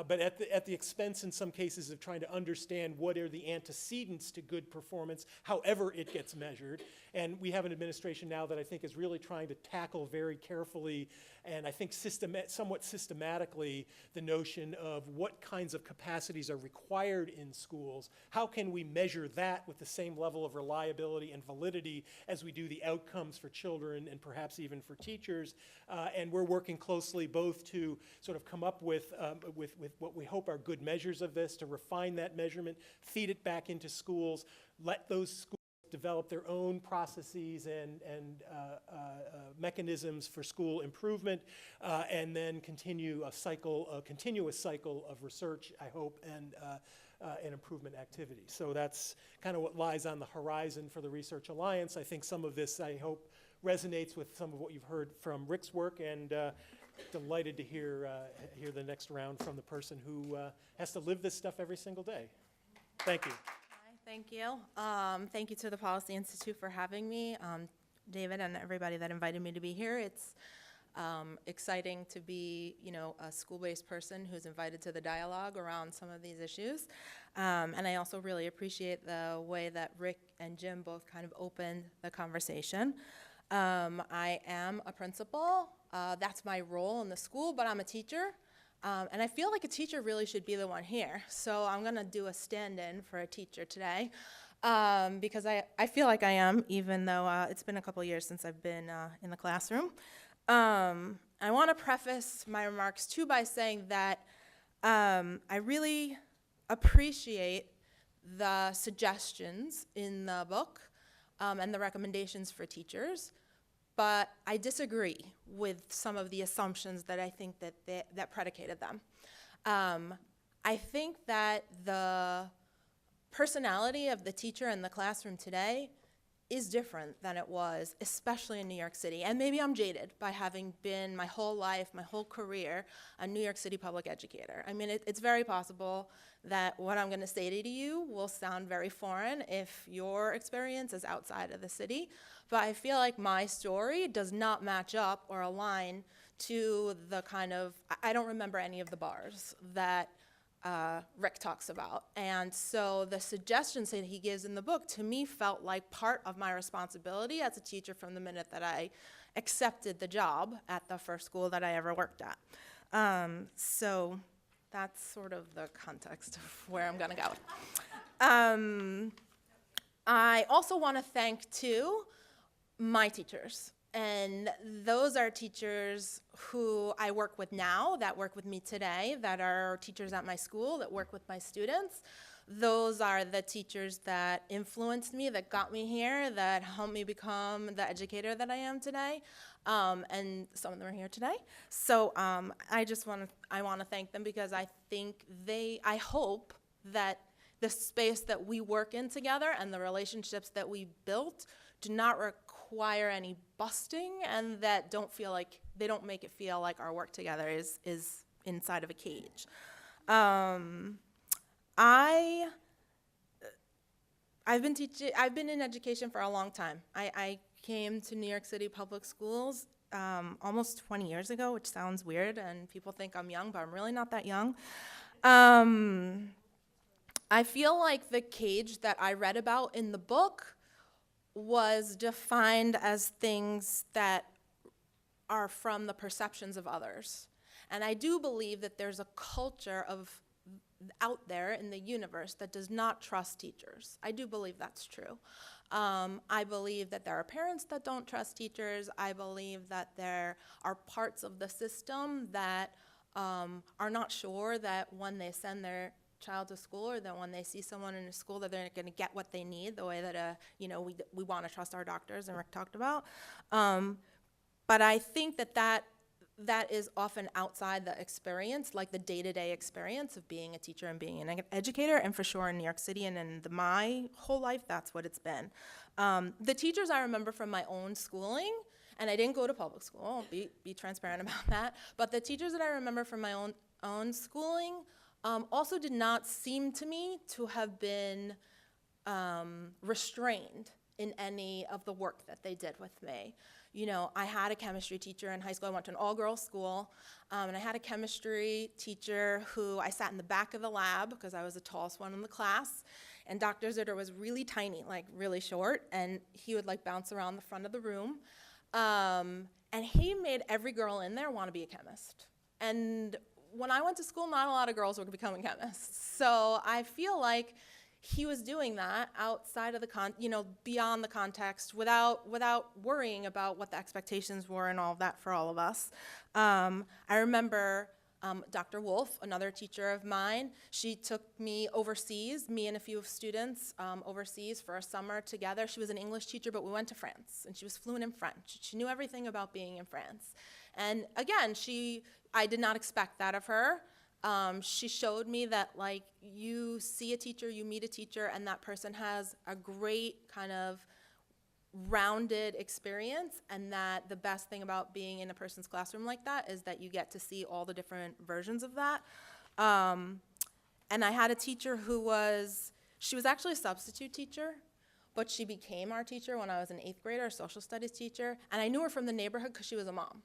but at the expense in some cases of trying to understand what are the antecedents to good performance, however it gets measured. And we have an administration now that I think is really trying to tackle very carefully and I think somewhat systematically the notion of what kinds of capacities are required in schools. How can we measure that with the same level of reliability and validity as we do the outcomes for children and perhaps even for teachers? And we're working closely both to sort of come up with what we hope are good measures of this, to refine that measurement, feed it back into schools, let those schools develop their own processes and mechanisms for school improvement, and then continue a continuous cycle of research, I hope, and improvement activity. So that's kind of what lies on the horizon for the Research Alliance. I think some of this, I hope, resonates with some of what you've heard from Rick's work, and delighted to hear the next round from the person who has to live this stuff every single day. Thank you. Thank you. Thank you to the Policy Institute for having me, David, and everybody that invited me to be here. It's exciting to be, a school-based person who's invited to the dialogue around some of these issues. And I also really appreciate the way that Rick and Jim both kind of opened the conversation. I am a principal. That's my role in the school, but I'm a teacher. And I feel like a teacher really should be the one here. So I'm going to do a stand-in for a teacher today because I feel like I am, even though it's been a couple years since I've been in the classroom. I want to preface my remarks, too, by saying that I really appreciate the suggestions in the book and the recommendations for teachers. But I disagree with some of the assumptions that I think that predicated them. I think that the personality of the teacher in the classroom today is different than it was, especially in New York City. And maybe I'm jaded by having been my whole life, my whole career, a New York City public educator. I mean, it's very possible that what I'm going to say to you will sound very foreign if your experience is outside of the city. But I feel like my story does not match up or align to the kind of, I don't remember any of the bars that Rick talks about. And so the suggestions that he gives in the book to me felt like part of my responsibility as a teacher from the minute that I accepted the job at the first school that I ever worked at. So that's sort of the context of where I'm gonna go. I also want to thank, too, my teachers. And those are teachers who I work with now, that work with me today, that are teachers at my school, that work with my students. Those are the teachers that influenced me, that got me here, that helped me become the educator that I am today. And some of them are here today. So I want to thank them because I think I hope that the space that we work in together and the relationships that we built do not require any busting, and that they don't make it feel like our work together is inside of a cage. I've been in education for a long time. I came to New York City public schools almost 20 years ago, which sounds weird, and people think I'm young, but I'm really not that young. I feel like the cage that I read about in the book was defined as things that are from the perceptions of others. And I do believe that there's a culture out there in the universe that does not trust teachers. I do believe that's true. I believe that there are parents that don't trust teachers. I believe that there are parts of the system that are not sure that when they send their child to school, or that when they see someone in a school that they're going to get what they need, the way that we want to trust our doctors, and Rick talked about. But I think that is often outside the experience, like the day-to-day experience of being a teacher and being an educator, and for sure in New York City and in my whole life, that's what it's been. The teachers I remember from my own schooling, and I didn't go to public school, I'll be transparent about that, but the teachers that I remember from my own schooling also did not seem to me to have been restrained in any of the work that they did with me. You know, I had a chemistry teacher in high school. I went to an all-girls school, and I had a chemistry teacher who I sat in the back of the lab because I was the tallest one in the class, and Dr. Zitter was really tiny, like really short, and he would like bounce around the front of the room, and he made every girl in there want to be a chemist. And when I went to school, not a lot of girls were becoming chemists. So I feel like he was doing that outside of beyond the context, without worrying about what the expectations were and all of that for all of us. I remember Dr. Wolf, another teacher of mine, she took me overseas, me and a few students overseas for a summer together. She was an English teacher, but we went to France, and she was fluent in French. She knew everything about being in France. And again, I did not expect that of her. She showed me that, like, you see a teacher, you meet a teacher, and that person has a great kind of rounded experience, and that the best thing about being in a person's classroom like that is that you get to see all the different versions of that. And I had a teacher she was actually a substitute teacher, but she became our teacher when I was an 8th grader, a social studies teacher, and I knew her from the neighborhood because she was a mom.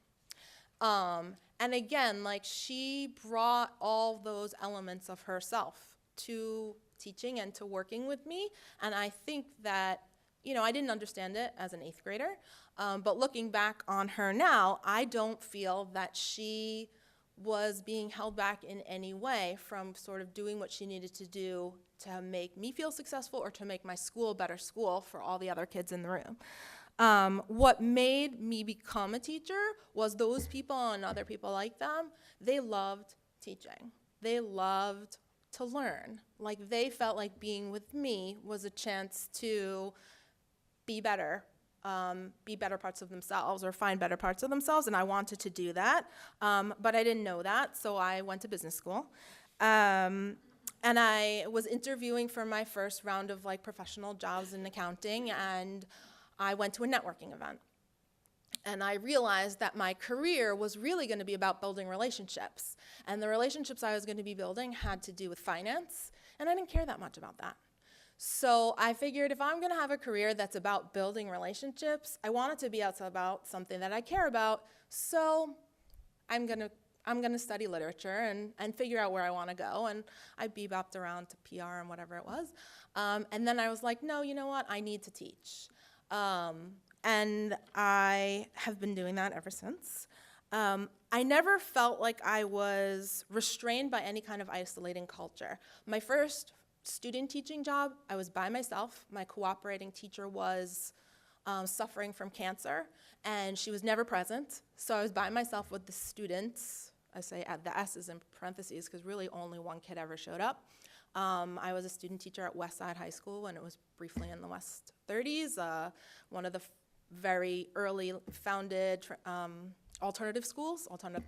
And again, like, she brought all those elements of herself to teaching and to working with me, and I think that, I didn't understand it as an 8th grader, but looking back on her now, I don't feel that she was being held back in any way from sort of doing what she needed to do to make me feel successful or to make my school a better school for all the other kids in the room. What made me become a teacher was those people and other people like them, they loved teaching. They loved to learn. Like, they felt like being with me was a chance to be better parts of themselves or find better parts of themselves, and I wanted to do that. But I didn't know that, so I went to business school. And I was interviewing for my first round of, like, professional jobs in accounting, and I went to a networking event. And I realized that my career was really going to be about building relationships. And the relationships I was going to be building had to do with finance, and I didn't care that much about that. So I figured if I'm going to have a career that's about building relationships, I want it to be about something that I care about. So I'm going to study literature and figure out where I want to go. And I bebopped around to PR and whatever it was. And then I was like, no, you know what? I need to teach. And I have been doing that ever since. I never felt like I was restrained by any kind of isolating culture. My first student teaching job, I was by myself. My cooperating teacher was suffering from cancer, and she was never present. So I was by myself with the students. I say the S is in parentheses because really only one kid ever showed up. I was a student teacher at Westside High School when it was briefly in the West 30s, one of the very early founded alternative schools, alternative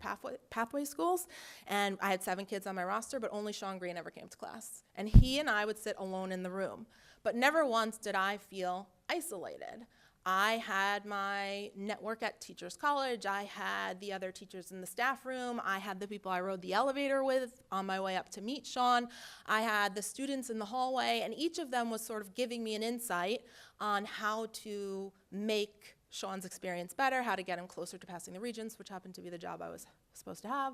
pathway schools. And I had 7 kids on my roster, but only Sean Green ever came to class. And he and I would sit alone in the room. But never once did I feel isolated. I had my network at Teachers College. I had the other teachers in the staff room. I had the people I rode the elevator with on my way up to meet Sean. I had the students in the hallway, and each of them was sort of giving me an insight on how to make Sean's experience better, how to get him closer to passing the Regents, which happened to be the job I was supposed to have.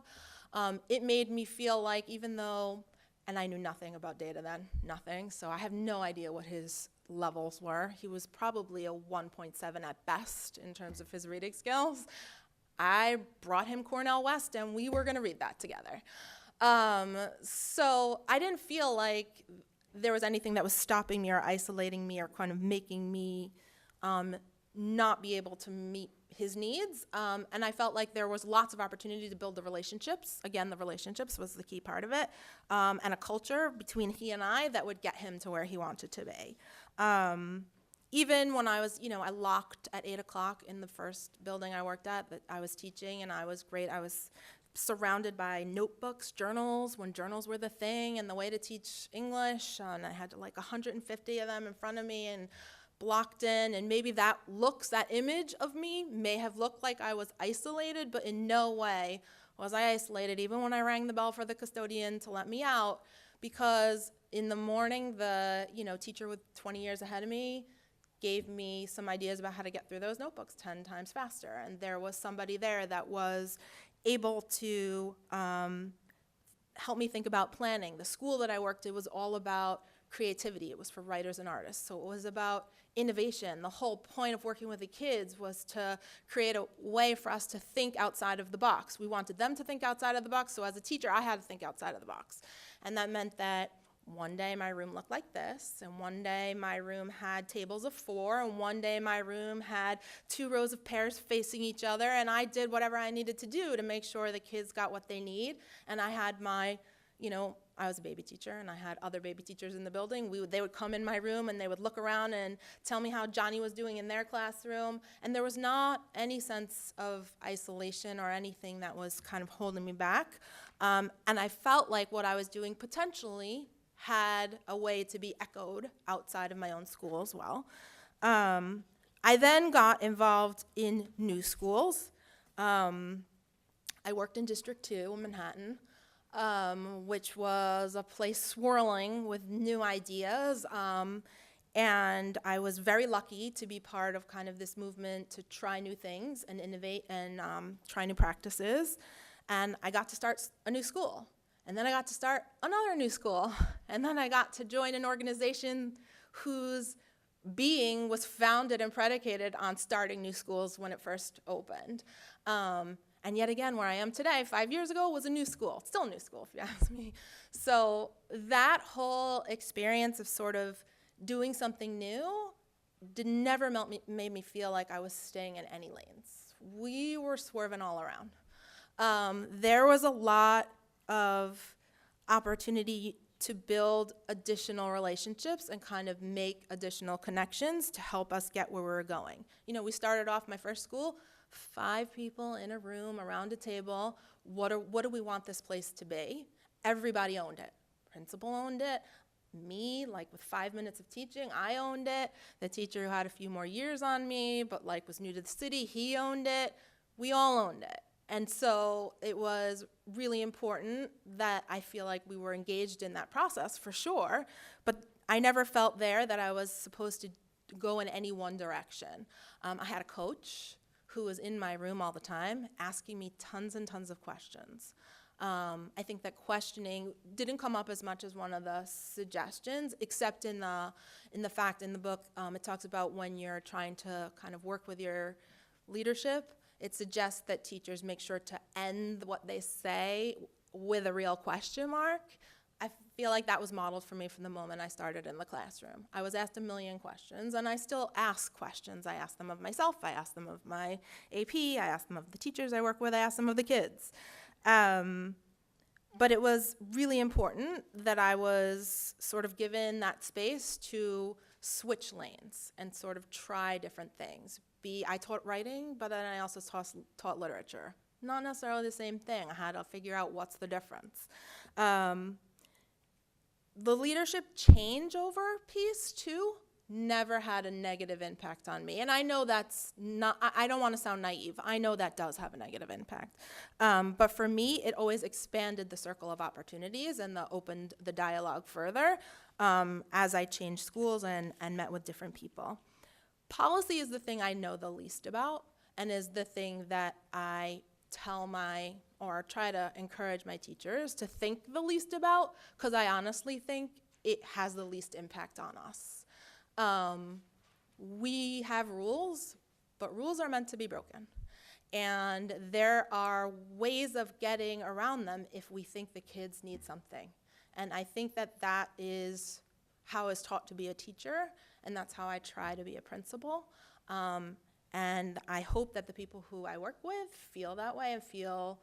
It made me feel like even though, and I knew nothing about data then, nothing, so I have no idea what his levels were. He was probably a 1.7 at best in terms of his reading skills. I brought him Cornell West, and we were going to read that together. So I didn't feel like there was anything that was stopping me or isolating me or kind of making me not be able to meet his needs. And I felt like there was lots of opportunity to build the relationships. Again, the relationships was the key part of it. And a culture between he and I that would get him to where he wanted to be. Even when I was, I locked at 8 o'clock in the first building I worked at that I was teaching, and I was great. I was surrounded by notebooks, journals, when journals were the thing and the way to teach English. And I had like 150 of them in front of me and blocked in, and maybe that image of me may have looked like I was isolated, but in no way was I isolated, even when I rang the bell for the custodian to let me out, because in the morning, the teacher with 20 years ahead of me gave me some ideas about how to get through those notebooks 10 times faster, and there was somebody there that was able to help me think about planning. The school that I worked at was all about creativity. It was for writers and artists, so it was about innovation. The whole point of working with the kids was to create a way for us to think outside of the box. We wanted them to think outside of the box, so as a teacher, I had to think outside of the box. And that meant that one day my room looked like this, and one day my room had tables of 4, and one day my room had 2 rows of pairs facing each other, and I did whatever I needed to do to make sure the kids got what they need. And I had my, I was a baby teacher, and I had other baby teachers in the building. They would come in my room, and they would look around and tell me how Johnny was doing in their classroom. And there was not any sense of isolation or anything that was kind of holding me back. And I felt like what I was doing potentially had a way to be echoed outside of my own school as well. I then got involved in new schools. I worked in District 2 in Manhattan, which was a place swirling with new ideas. And I was very lucky to be part of kind of this movement to try new things and innovate and try new practices. And I got to start a new school. And then I got to start another new school. And then I got to join an organization whose being was founded and predicated on starting new schools when it first opened. And yet again, where I am today, 5 years ago, was a new school. It's still a new school, if you ask me. So that whole experience of sort of doing something new never made me feel like I was staying in any lanes. We were swerving all around. There was a lot of opportunity to build additional relationships and kind of make additional connections to help us get where we were going. We started off my first school, 5 people in a room around a table. What do we want this place to be? Everybody owned it. Principal owned it. me, like with 5 minutes of teaching, I owned it. The teacher who had a few more years on me, but like was new to the city, he owned it. We all owned it. And so it was really important that I feel like we were engaged in that process for sure, but I never felt there that I was supposed to go in any one direction. I had a coach who was in my room all the time asking me tons and tons of questions. I think that questioning didn't come up as much as one of the suggestions, except in the fact in the book, it talks about when you're trying to kind of work with your leadership, it suggests that teachers make sure to end what they say with a real question mark. I feel like that was modeled for me from the moment I started in the classroom. I was asked a million questions, and I still ask questions. I ask them of myself, I ask them of my AP, I ask them of the teachers I work with, I ask them of the kids. But it was really important that I was sort of given that space to switch lanes and sort of try different things. I taught writing, but then I also taught literature. Not necessarily the same thing. I had to figure out what's the difference. The leadership changeover piece, too, never had a negative impact on me. And I know that's not, I don't want to sound naive. I know that does have a negative impact. But for me, it always expanded the circle of opportunities and opened the dialogue further as I changed schools and met with different people. Policy is the thing I know the least about and is the thing that I try to encourage my teachers to think the least about, because I honestly think it has the least impact on us. We have rules, but rules are meant to be broken. And there are ways of getting around them if we think the kids need something. And I think that is how I was taught to be a teacher, and that's how I try to be a principal. And I hope that the people who I work with feel that way and feel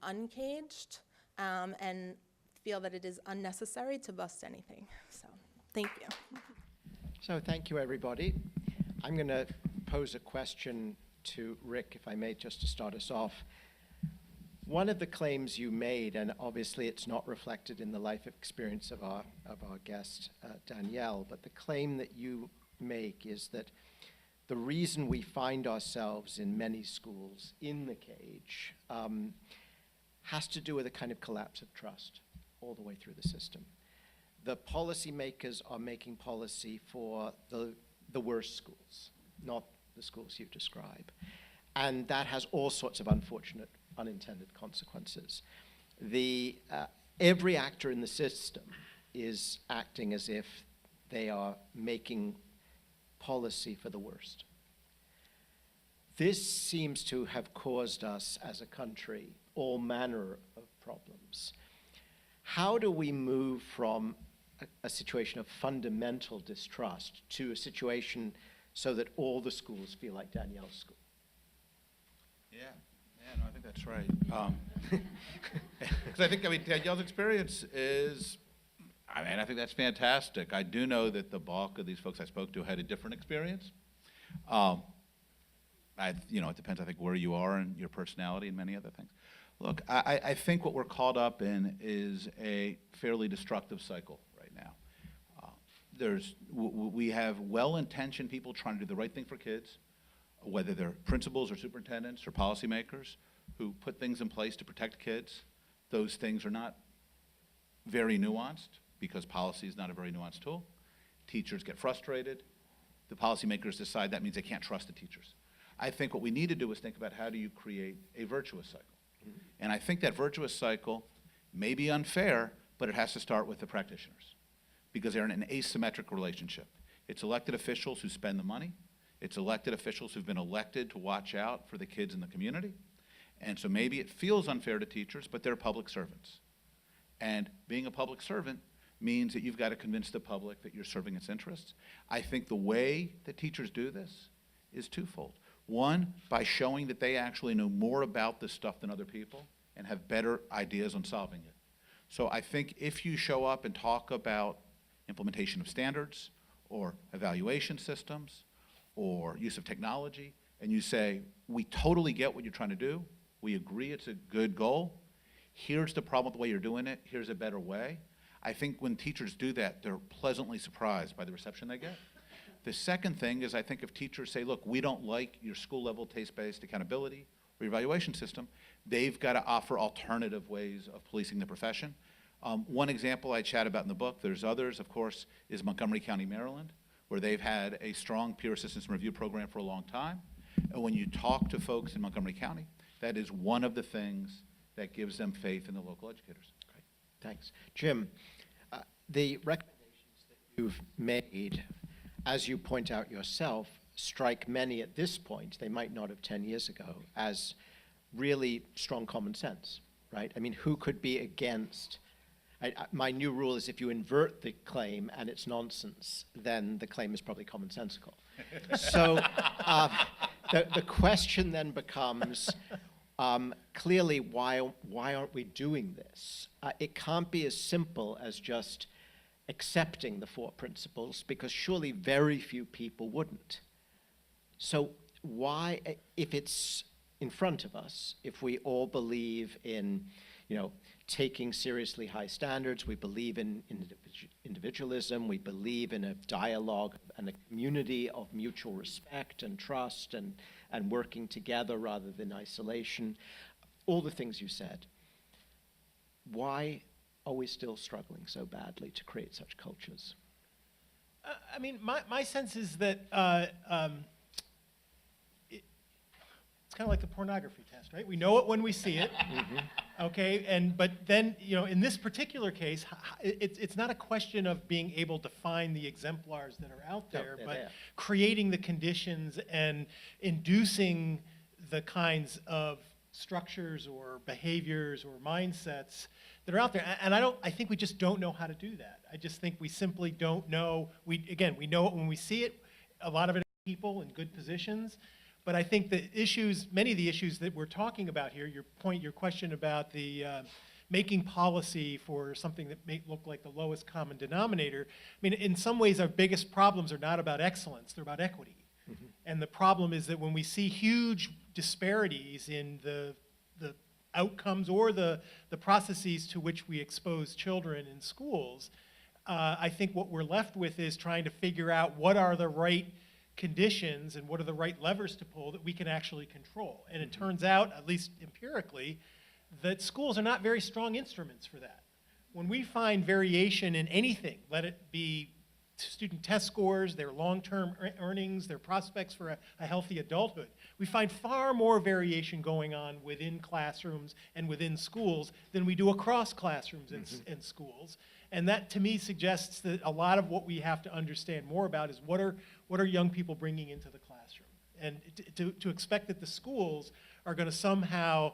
uncaged and feel that it is unnecessary to bust anything. So, thank you. So thank you, everybody. I'm going to pose a question to Rick, if I may, just to start us off. One of the claims you made, and obviously it's not reflected in the life experience of our guest, Danielle, but the claim that you make is that the reason we find ourselves in many schools in the cage has to do with a kind of collapse of trust all the way through the system. The policymakers are making policy for the worst schools, not the schools you describe. And that has all sorts of unfortunate, unintended consequences. Every actor in the system is acting as if they are making policy for the worst. This seems to have caused us as a country all manner of problems. How do we move from a situation of fundamental distrust to a situation so that all the schools feel like Danielle's school? Yeah, no, I think that's right. Because I think, Danielle's experience is, I think that's fantastic. I do know that the bulk of these folks I spoke to had a different experience. It depends, I think, where you are and your personality and many other things. Look, I think what we're caught up in is a fairly destructive cycle right now. We have well-intentioned people trying to do the right thing for kids, whether they're principals or superintendents or policymakers who put things in place to protect kids. Those things are not very nuanced because policy is not a very nuanced tool. Teachers get frustrated. The policymakers decide that means they can't trust the teachers. I think what we need to do is think about how do you create a virtuous cycle. Mm-hmm. And I think that virtuous cycle may be unfair, but it has to start with the practitioners because they're in an asymmetric relationship. It's elected officials who spend the money. It's elected officials who've been elected to watch out for the kids in the community. And so maybe it feels unfair to teachers, but they're public servants. And being a public servant means that you've got to convince the public that you're serving its interests. I think the way that teachers do this is twofold. One, by showing that they actually know more about this stuff than other people and have better ideas on solving it. So I think if you show up and talk about implementation of standards or evaluation systems or use of technology, and you say, we totally get what you're trying to do, we agree it's a good goal, here's the problem with the way you're doing it, here's a better way, I think when teachers do that, they're pleasantly surprised by the reception they get. The second thing is I think if teachers say, look, we don't like your school-level taste-based accountability or evaluation system, they've got to offer alternative ways of policing the profession. One example I chat about in the book, there's others, of course, is Montgomery County, Maryland, where they've had a strong peer assistance and review program for a long time. And when you talk to folks in Montgomery County, that is one of the things that gives them faith in the local educators. Great, thanks. Jim, the recommendations that you've made, as you point out yourself, strike many at this point, they might not have 10 years ago, as really strong common sense, right? I mean, who could be against? My new rule is if you invert the claim and it's nonsense, then the claim is probably commonsensical. So the question then becomes, clearly, why aren't we doing this? It can't be as simple as just accepting the 4 principles, because surely very few people wouldn't. So why, if it's in front of us, if we all believe in, taking seriously high standards, we believe in individualism, we believe in a dialogue and a community of mutual respect and trust and working together rather than isolation, all the things you said, why are we still struggling so badly to create such cultures? I mean, my sense is that it's kind of like the pornography test, right? We know it when we see it, okay? But then, in this particular case, it's not a question of being able to find the exemplars that are out there, but there. creating the conditions and inducing the kinds of structures or behaviors or mindsets that are out there. And I think we just don't know how to do that. I just think we simply don't know. We know it when we see it. A lot of it are people in good positions. But I think the issues, many of the issues that we're talking about here, your question about the making policy for something that may look like the lowest common denominator, I mean, in some ways our biggest problems are not about excellence, they're about equity. And the problem is that when we see huge disparities in the outcomes or the processes to which we expose children in schools, I think what we're left with is trying to figure out what are the right conditions and what are the right levers to pull that we can actually control. And it turns out, at least empirically, that schools are not very strong instruments for that. When we find variation in anything, let it be student test scores, their long-term earnings, their prospects for a healthy adulthood, we find far more variation going on within classrooms and within schools than we do across classrooms and schools. And that, to me, suggests that a lot of what we have to understand more about is what are young people bringing into the classroom. And to expect that the schools are going to somehow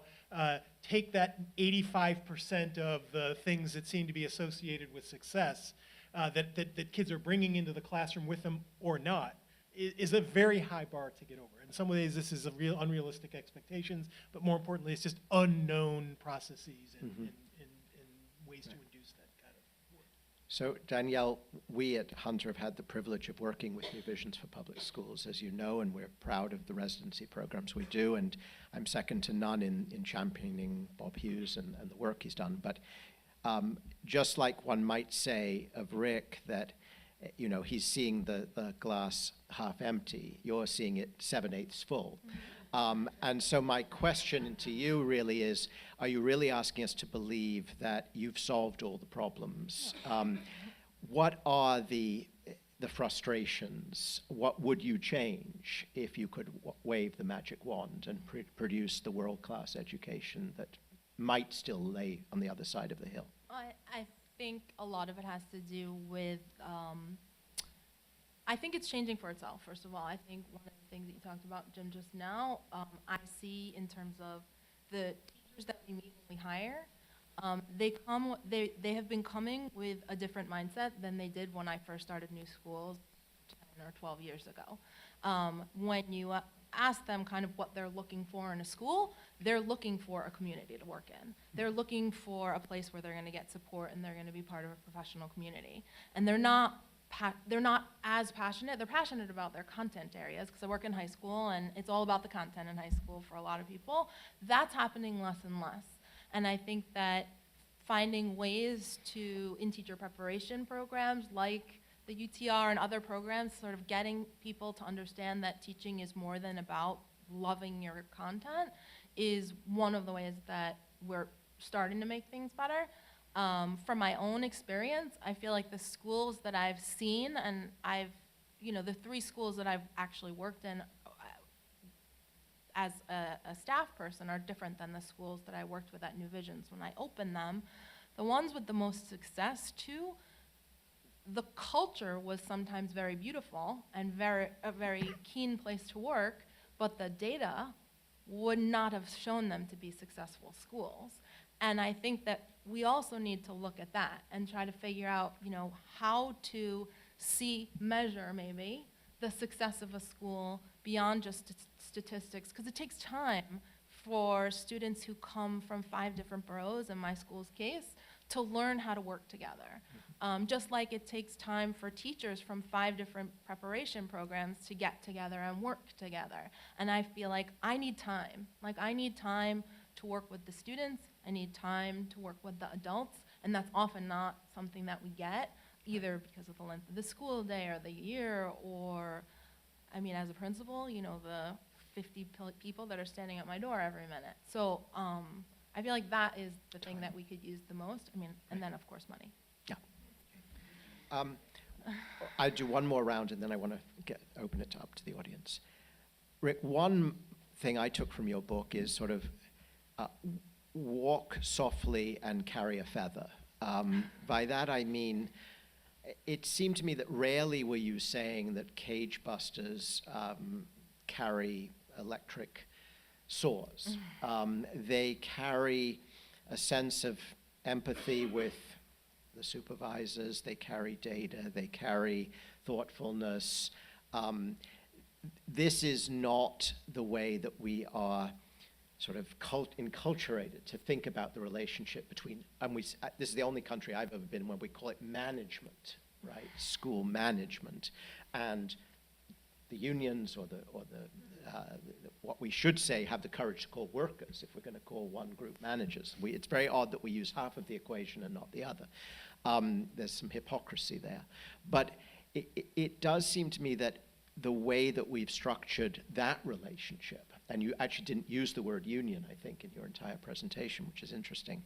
take that 85% of the things that seem to be associated with success that kids are bringing into the classroom with them or not is a very high bar to get over. In some ways, this is unrealistic expectations, but more importantly, it's just unknown processes and ways to induce that kind of work. So Danielle, we at Hunter have had the privilege of working with New Visions for Public Schools, as you know, and we're proud of the residency programs we do, and I'm second to none in championing Bob Hughes and the work he's done. But just like one might say of Rick that, he's seeing the glass half empty, you're seeing it 7/8 full. And so my question to you really is, are you really asking us to believe that you've solved all the problems? What are the frustrations? What would you change if you could wave the magic wand and produce the world-class education that might still lay on the other side of the hill? I think a lot of it has to do with, I think it's changing for itself, first of all. I think one of the things that you talked about, Jim, just now, I see in terms of the teachers that we meet when we hire, they have been coming with a different mindset than they did when I first started new schools 10 or 12 years ago. When you ask them kind of what they're looking for in a school, they're looking for a community to work in. They're looking for a place where they're going to get support and they're going to be part of a professional community. And they're not as passionate. They're passionate about their content areas, because I work in high school and it's all about the content in high school for a lot of people. That's happening less and less. And I think that finding ways to, in teacher preparation programs like the UTR and other programs, sort of getting people to understand that teaching is more than about loving your content is one of the ways that we're starting to make things better. From my own experience, I feel like the schools that I've seen, and the 3 schools that I've actually worked in as a staff person are different than the schools that I worked with at New Visions. When I opened them, the ones with the most success too, the culture was sometimes very beautiful and a very keen place to work, but the data would not have shown them to be successful schools. And I think that we also need to look at that and try to figure out, how to measure maybe the success of a school beyond just statistics, because it takes time for students who come from 5 different boroughs, in my school's case, to learn how to work together. Just like it takes time for teachers from 5 different preparation programs to get together and work together. And I feel like I need time. I need time to work with the students. I need time to work with the adults. And that's often not something that we get, either because of the length of the school day or the year, or, as a principal, the 50 people that are standing at my door every minute. So I feel like that is the thing that we could use the most. And then, of course, money. Yeah. I do one more round, and then I want to open it up to the audience. Rick, one thing I took from your book is sort of walk softly and carry a feather. By that I mean, it seemed to me that rarely were you saying that cage busters carry electric saws. They carry a sense of empathy with the supervisors, they carry data, they carry thoughtfulness. This is not the way that we are sort of enculturated to think about the relationship between, and this is the only country I've ever been where we call it management, right? School management, and the unions or what we should say have the courage to call workers if we're going to call one group managers. It's very odd that we use half of the equation and not the other. There's some hypocrisy there, but it does seem to me that the way that we've structured that relationship, and you actually didn't use the word union, I think, in your entire presentation, which is interesting,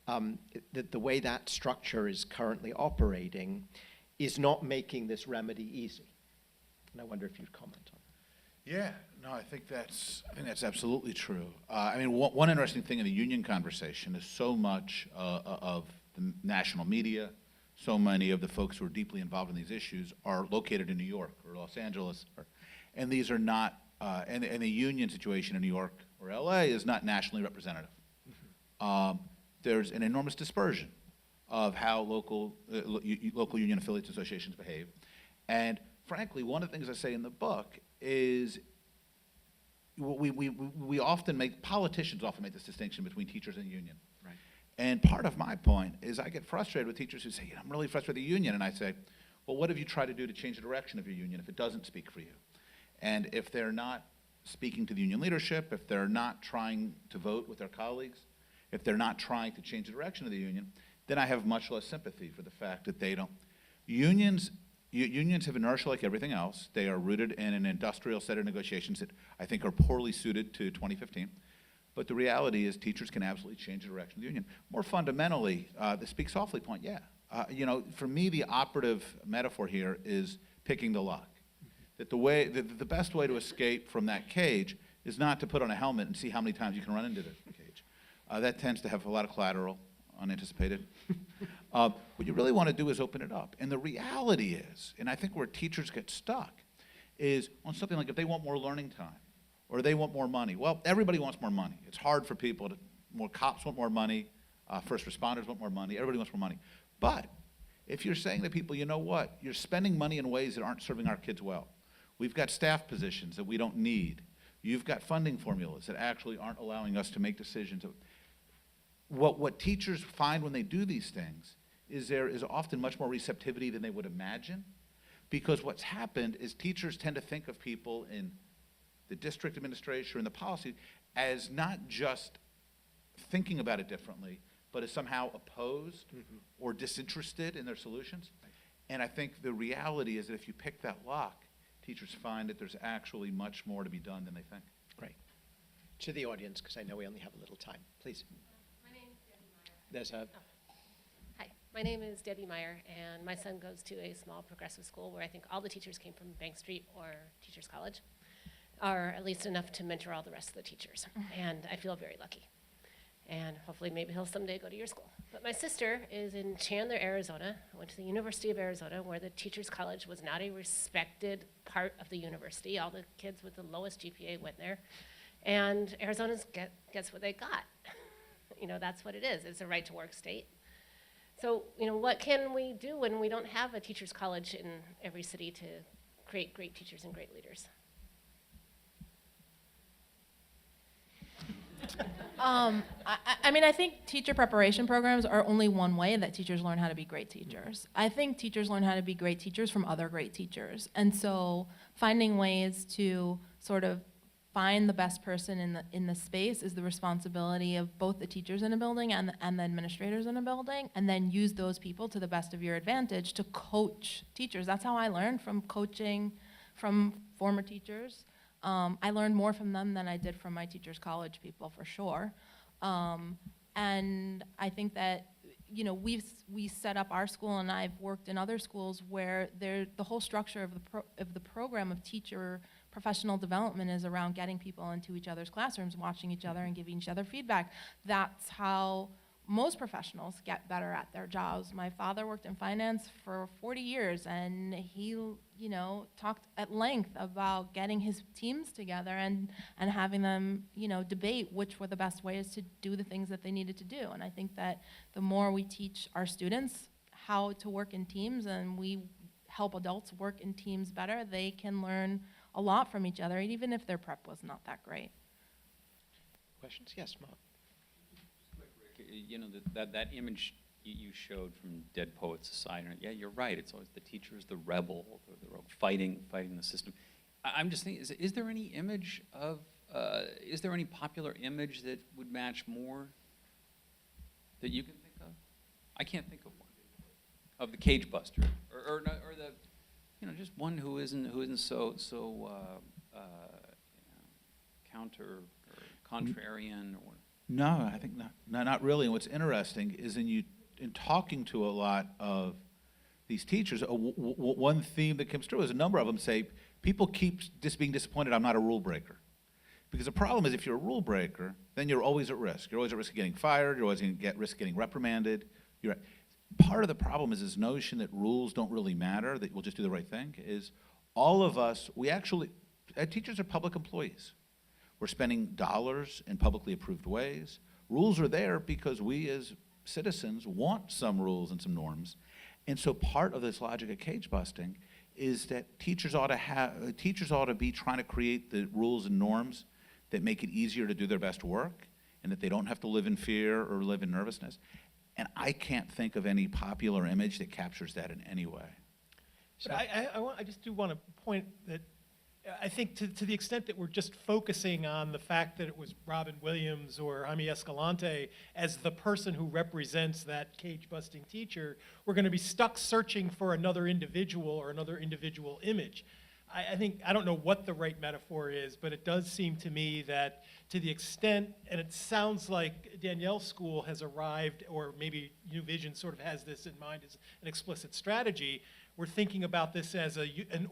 that the way that structure is currently operating is not making this remedy easy. And I wonder if you'd comment on that. Yeah, no, I think that's absolutely true. One interesting thing in the union conversation is so much of the national media, so many of the folks who are deeply involved in these issues are located in New York or Los Angeles, and these are not, and the union situation in New York or LA is not nationally representative. There's an enormous dispersion of how local union affiliates associations behave. And frankly, one of the things I say in the book is politicians often make this distinction between teachers and union. Right. And part of my point is I get frustrated with teachers who say, I'm really frustrated with the union. And I say, well, what have you tried to do to change the direction of your union if it doesn't speak for you? And if they're not speaking to the union leadership, if they're not trying to vote with their colleagues, if they're not trying to change the direction of the union, then I have much less sympathy for the fact that they don't. Unions have inertia like everything else. They are rooted in an industrial set of negotiations that I think are poorly suited to 2015. But the reality is teachers can absolutely change the direction of the union. More fundamentally, the speak softly point, for me, the operative metaphor here is picking the lock. That the best way to escape from that cage is not to put on a helmet and see how many times you can run into the cage. That tends to have a lot of collateral, unanticipated. What you really want to do is open it up. And the reality is, and I think where teachers get stuck, is on something like if they want more learning time or they want more money. Well, everybody wants more money. It's hard for people more cops want more money, first responders want more money, everybody wants more money. But if you're saying to people, you know what, you're spending money in ways that aren't serving our kids well. We've got staff positions that we don't need. You've got funding formulas that actually aren't allowing us to make decisions. What teachers find when they do these things is there is often much more receptivity than they would imagine, because what's happened is teachers tend to think of people in the district administration and the policy as not just thinking about it differently, but is somehow opposed or disinterested in their solutions. And I think the reality is that if you pick that lock, teachers find that there's actually much more to be done than they think. Great. To the audience, because I know we only have a little time. Please. My name's Debbie Meyer. There's a, Hi, my name is Debbie Meyer, and my son goes to a small progressive school where I think all the teachers came from Bank Street or Teachers College, or at least enough to mentor all the rest of the teachers. And I feel very lucky. And hopefully maybe he'll someday go to your school. But my sister is in Chandler, Arizona. I went to the University of Arizona, where the Teachers College was not a respected part of the university. All the kids with the lowest GPA went there. And Arizona's gets what they got. That's what it is. It's a right-to-work state. So, what can we do when we don't have a teachers' college in every city to create great teachers and great leaders? I think teacher preparation programs are only one way that teachers learn how to be great teachers. I think teachers learn how to be great teachers from other great teachers. And so finding ways to sort of find the best person in the space is the responsibility of both the teachers in a building and the administrators in a building, and then use those people to the best of your advantage to coach teachers. That's how I learned from coaching from former teachers. I learned more from them than I did from my teachers' college people, for sure. And I think that, we set up our school, and I've worked in other schools where the whole structure of the program of teacher professional development is around getting people into each other's classrooms, watching each other and giving each other feedback. That's how most professionals get better at their jobs. My father worked in finance for 40 years, and he, talked at length about getting his teams together and having them, debate which were the best ways to do the things that they needed to do. And I think that the more we teach our students how to work in teams, and we help adults work in teams better, they can learn a lot from each other, even if their prep was not that great. questions? Yes, Mark. That image you showed from Dead Poets Society, yeah, you're right. It's always the teacher is the rebel, fighting the system. I'm just thinking, is there any image of, is there any popular image that would match more that you can think of? I can't think of one. Of the cage buster, or the, just one who isn't so counter or contrarian or. No, I think not. No, not really. And what's interesting is in talking to a lot of these teachers, one theme that comes through is a number of them say, people keep just being disappointed I'm not a rule breaker. Because the problem is if you're a rule breaker, then you're always at risk. You're always at risk of getting fired. You're always going to get risk of getting reprimanded. Part of the problem is this notion that rules don't really matter, that we'll just do the right thing, is all of us, teachers are public employees. We're spending dollars in publicly approved ways. Rules are there because we as citizens want some rules and some norms. And so part of this logic of cage busting is that teachers ought to be trying to create the rules and norms that make it easier to do their best work, and that they don't have to live in fear or live in nervousness. And I can't think of any popular image that captures that in any way. But I just do want to point that I think to the extent that we're just focusing on the fact that it was Robin Williams or Jaime Escalante as the person who represents that cage-busting teacher, we're going to be stuck searching for another individual or another individual image. I don't know what the right metaphor is, but it does seem to me that to the extent, and it sounds like Danielle's school has arrived, or maybe New Vision sort of has this in mind as an explicit strategy, we're thinking about this as an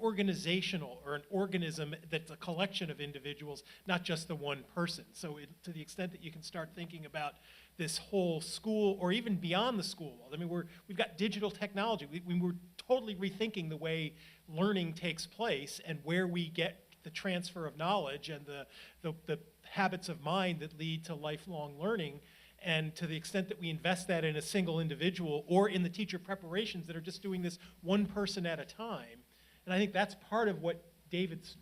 organizational or an organism that's a collection of individuals, not just the one person. So to the extent that you can start thinking about this whole school, or even beyond the school, I mean, we've got digital technology. We're totally rethinking the way learning takes place and where we get the transfer of knowledge and the habits of mind that lead to lifelong learning. And to the extent that we invest that in a single individual or in the teacher preparations that are just doing this one person at a time, and I think that's part of what David's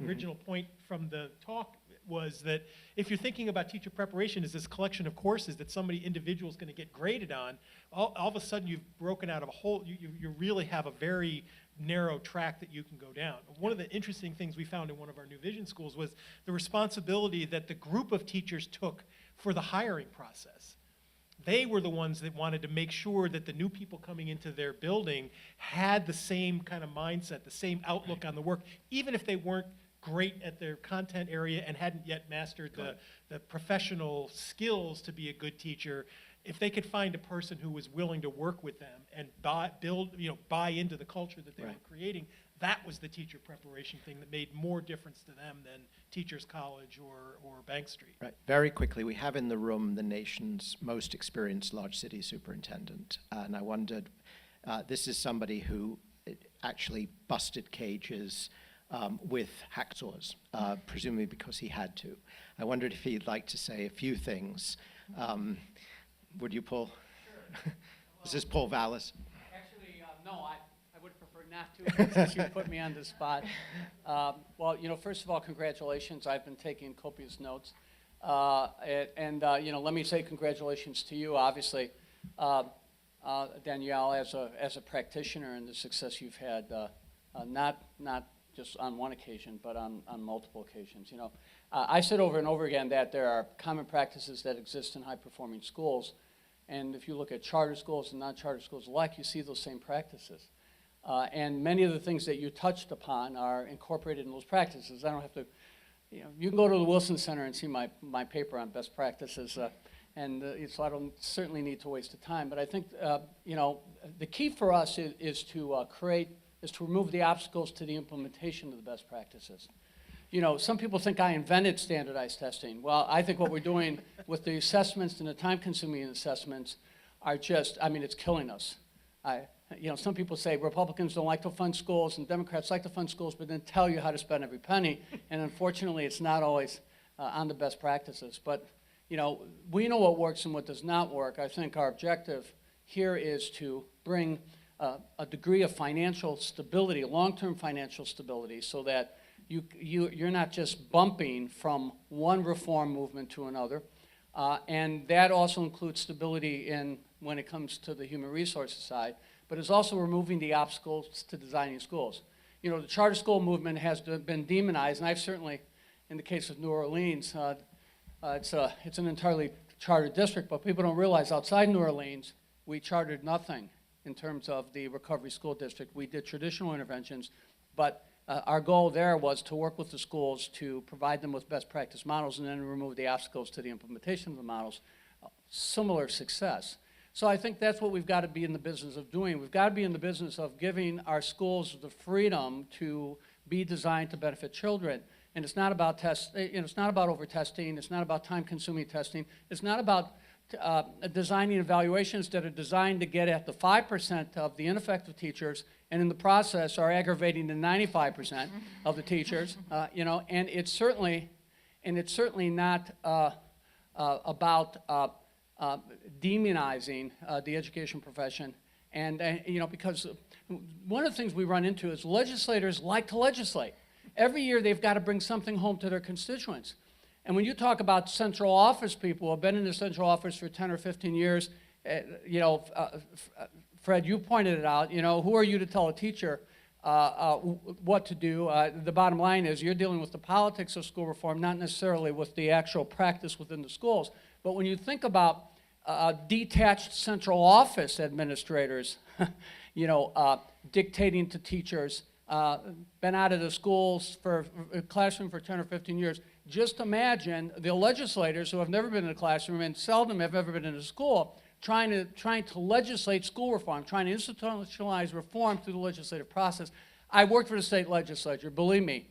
original point from the talk was, that if you're thinking about teacher preparation as this collection of courses that somebody individual is going to get graded on, all of a sudden you've broken out of a whole, you really have a very narrow track that you can go down. One of the interesting things we found in one of our New Vision schools was the responsibility that the group of teachers took for the hiring process. they were the ones that wanted to make sure that the new people coming into their building had the same kind of mindset, the same outlook on the work, even if they weren't great at their content area and hadn't yet mastered the professional skills to be a good teacher. If they could find a person who was willing to work with them and buy into the culture that they were creating, that was the teacher preparation thing that made more difference to them than Teachers College or Bank Street. Right. Very quickly, we have in the room the nation's most experienced large city superintendent. And I wondered, this is somebody who actually busted cages with hacksaws, presumably because he had to. I wondered if he'd like to say a few things. Would you, Paul? Sure. This is Paul Vallis. Actually, no, I would prefer not to, since you put me on the spot. Well, first of all, congratulations. I've been taking copious notes. Let me say congratulations to you, obviously, Danielle, as a practitioner and the success you've had, not just on one occasion, but on multiple occasions. I said over and over again that there are common practices that exist in high-performing schools, and if you look at charter schools and non-charter schools alike, you see those same practices. And many of the things that you touched upon are incorporated in those practices. I don't have to, you can go to the Wilson Center and see my paper on best practices, so I don't certainly need to waste the time. But I think, the key for us is to remove the obstacles to the implementation of the best practices. Some people think I invented standardized testing. Well, I think what we're doing with the assessments and the time-consuming assessments are just, it's killing us. Some people say Republicans don't like to fund schools and Democrats like to fund schools, but then tell you how to spend every penny. And unfortunately, it's not always on the best practices. But, we know what works and what does not work. I think our objective here is to bring a degree of financial stability, long-term financial stability, so that you're not just bumping from one reform movement to another. And that also includes stability when it comes to the human resources side, but it's also removing the obstacles to designing schools. The charter school movement has been demonized, and I've certainly, in the case of New Orleans, it's an entirely charter district, but people don't realize outside New Orleans, we chartered nothing in terms of the recovery school district. We did traditional interventions, but our goal there was to work with the schools to provide them with best practice models and then remove the obstacles to the implementation of the models. Similar success. So I think that's what we've got to be in the business of doing. We've got to be in the business of giving our schools the freedom to be designed to benefit children. And it's not about it's not about over-testing. It's not about time-consuming testing. It's not about designing evaluations that are designed to get at the 5% of the ineffective teachers, and in the process are aggravating the 95% of the teachers. And it's certainly not about demonizing the education profession. And because one of the things we run into is legislators like to legislate. Every year they've got to bring something home to their constituents. And when you talk about central office people who have been in the central office for 10 or 15 years, Fred, you pointed it out, who are you to tell a teacher what to do? The bottom line is you're dealing with the politics of school reform, not necessarily with the actual practice within the schools. But when you think about detached central office administrators, dictating to teachers, been out of the schools for a classroom for 10 or 15 years, just imagine the legislators who have never been in a classroom and seldom have ever been in a school trying to legislate school reform, trying to institutionalize reform through the legislative process. I worked for the state legislature, believe me.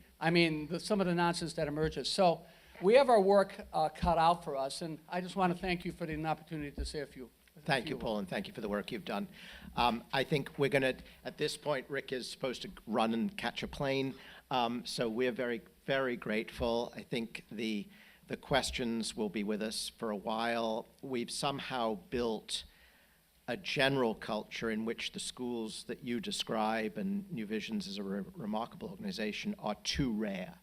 Some of the nonsense that emerges. So we have our work cut out for us, and I just want to thank you for the opportunity to say a few. Thank you, Paul, and thank you for the work you've done. I think we're going to, at this point, Rick is supposed to run and catch a plane, so we're very, very grateful. I think the questions will be with us for a while. We've somehow built a general culture in which the schools that you describe, and New Visions is a remarkable organization, are too rare.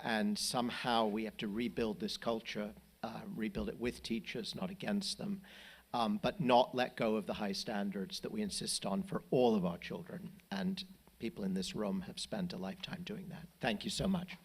And somehow we have to rebuild this culture, rebuild it with teachers, not against them, but not let go of the high standards that we insist on for all of our children. And people in this room have spent a lifetime doing that. Thank you so much.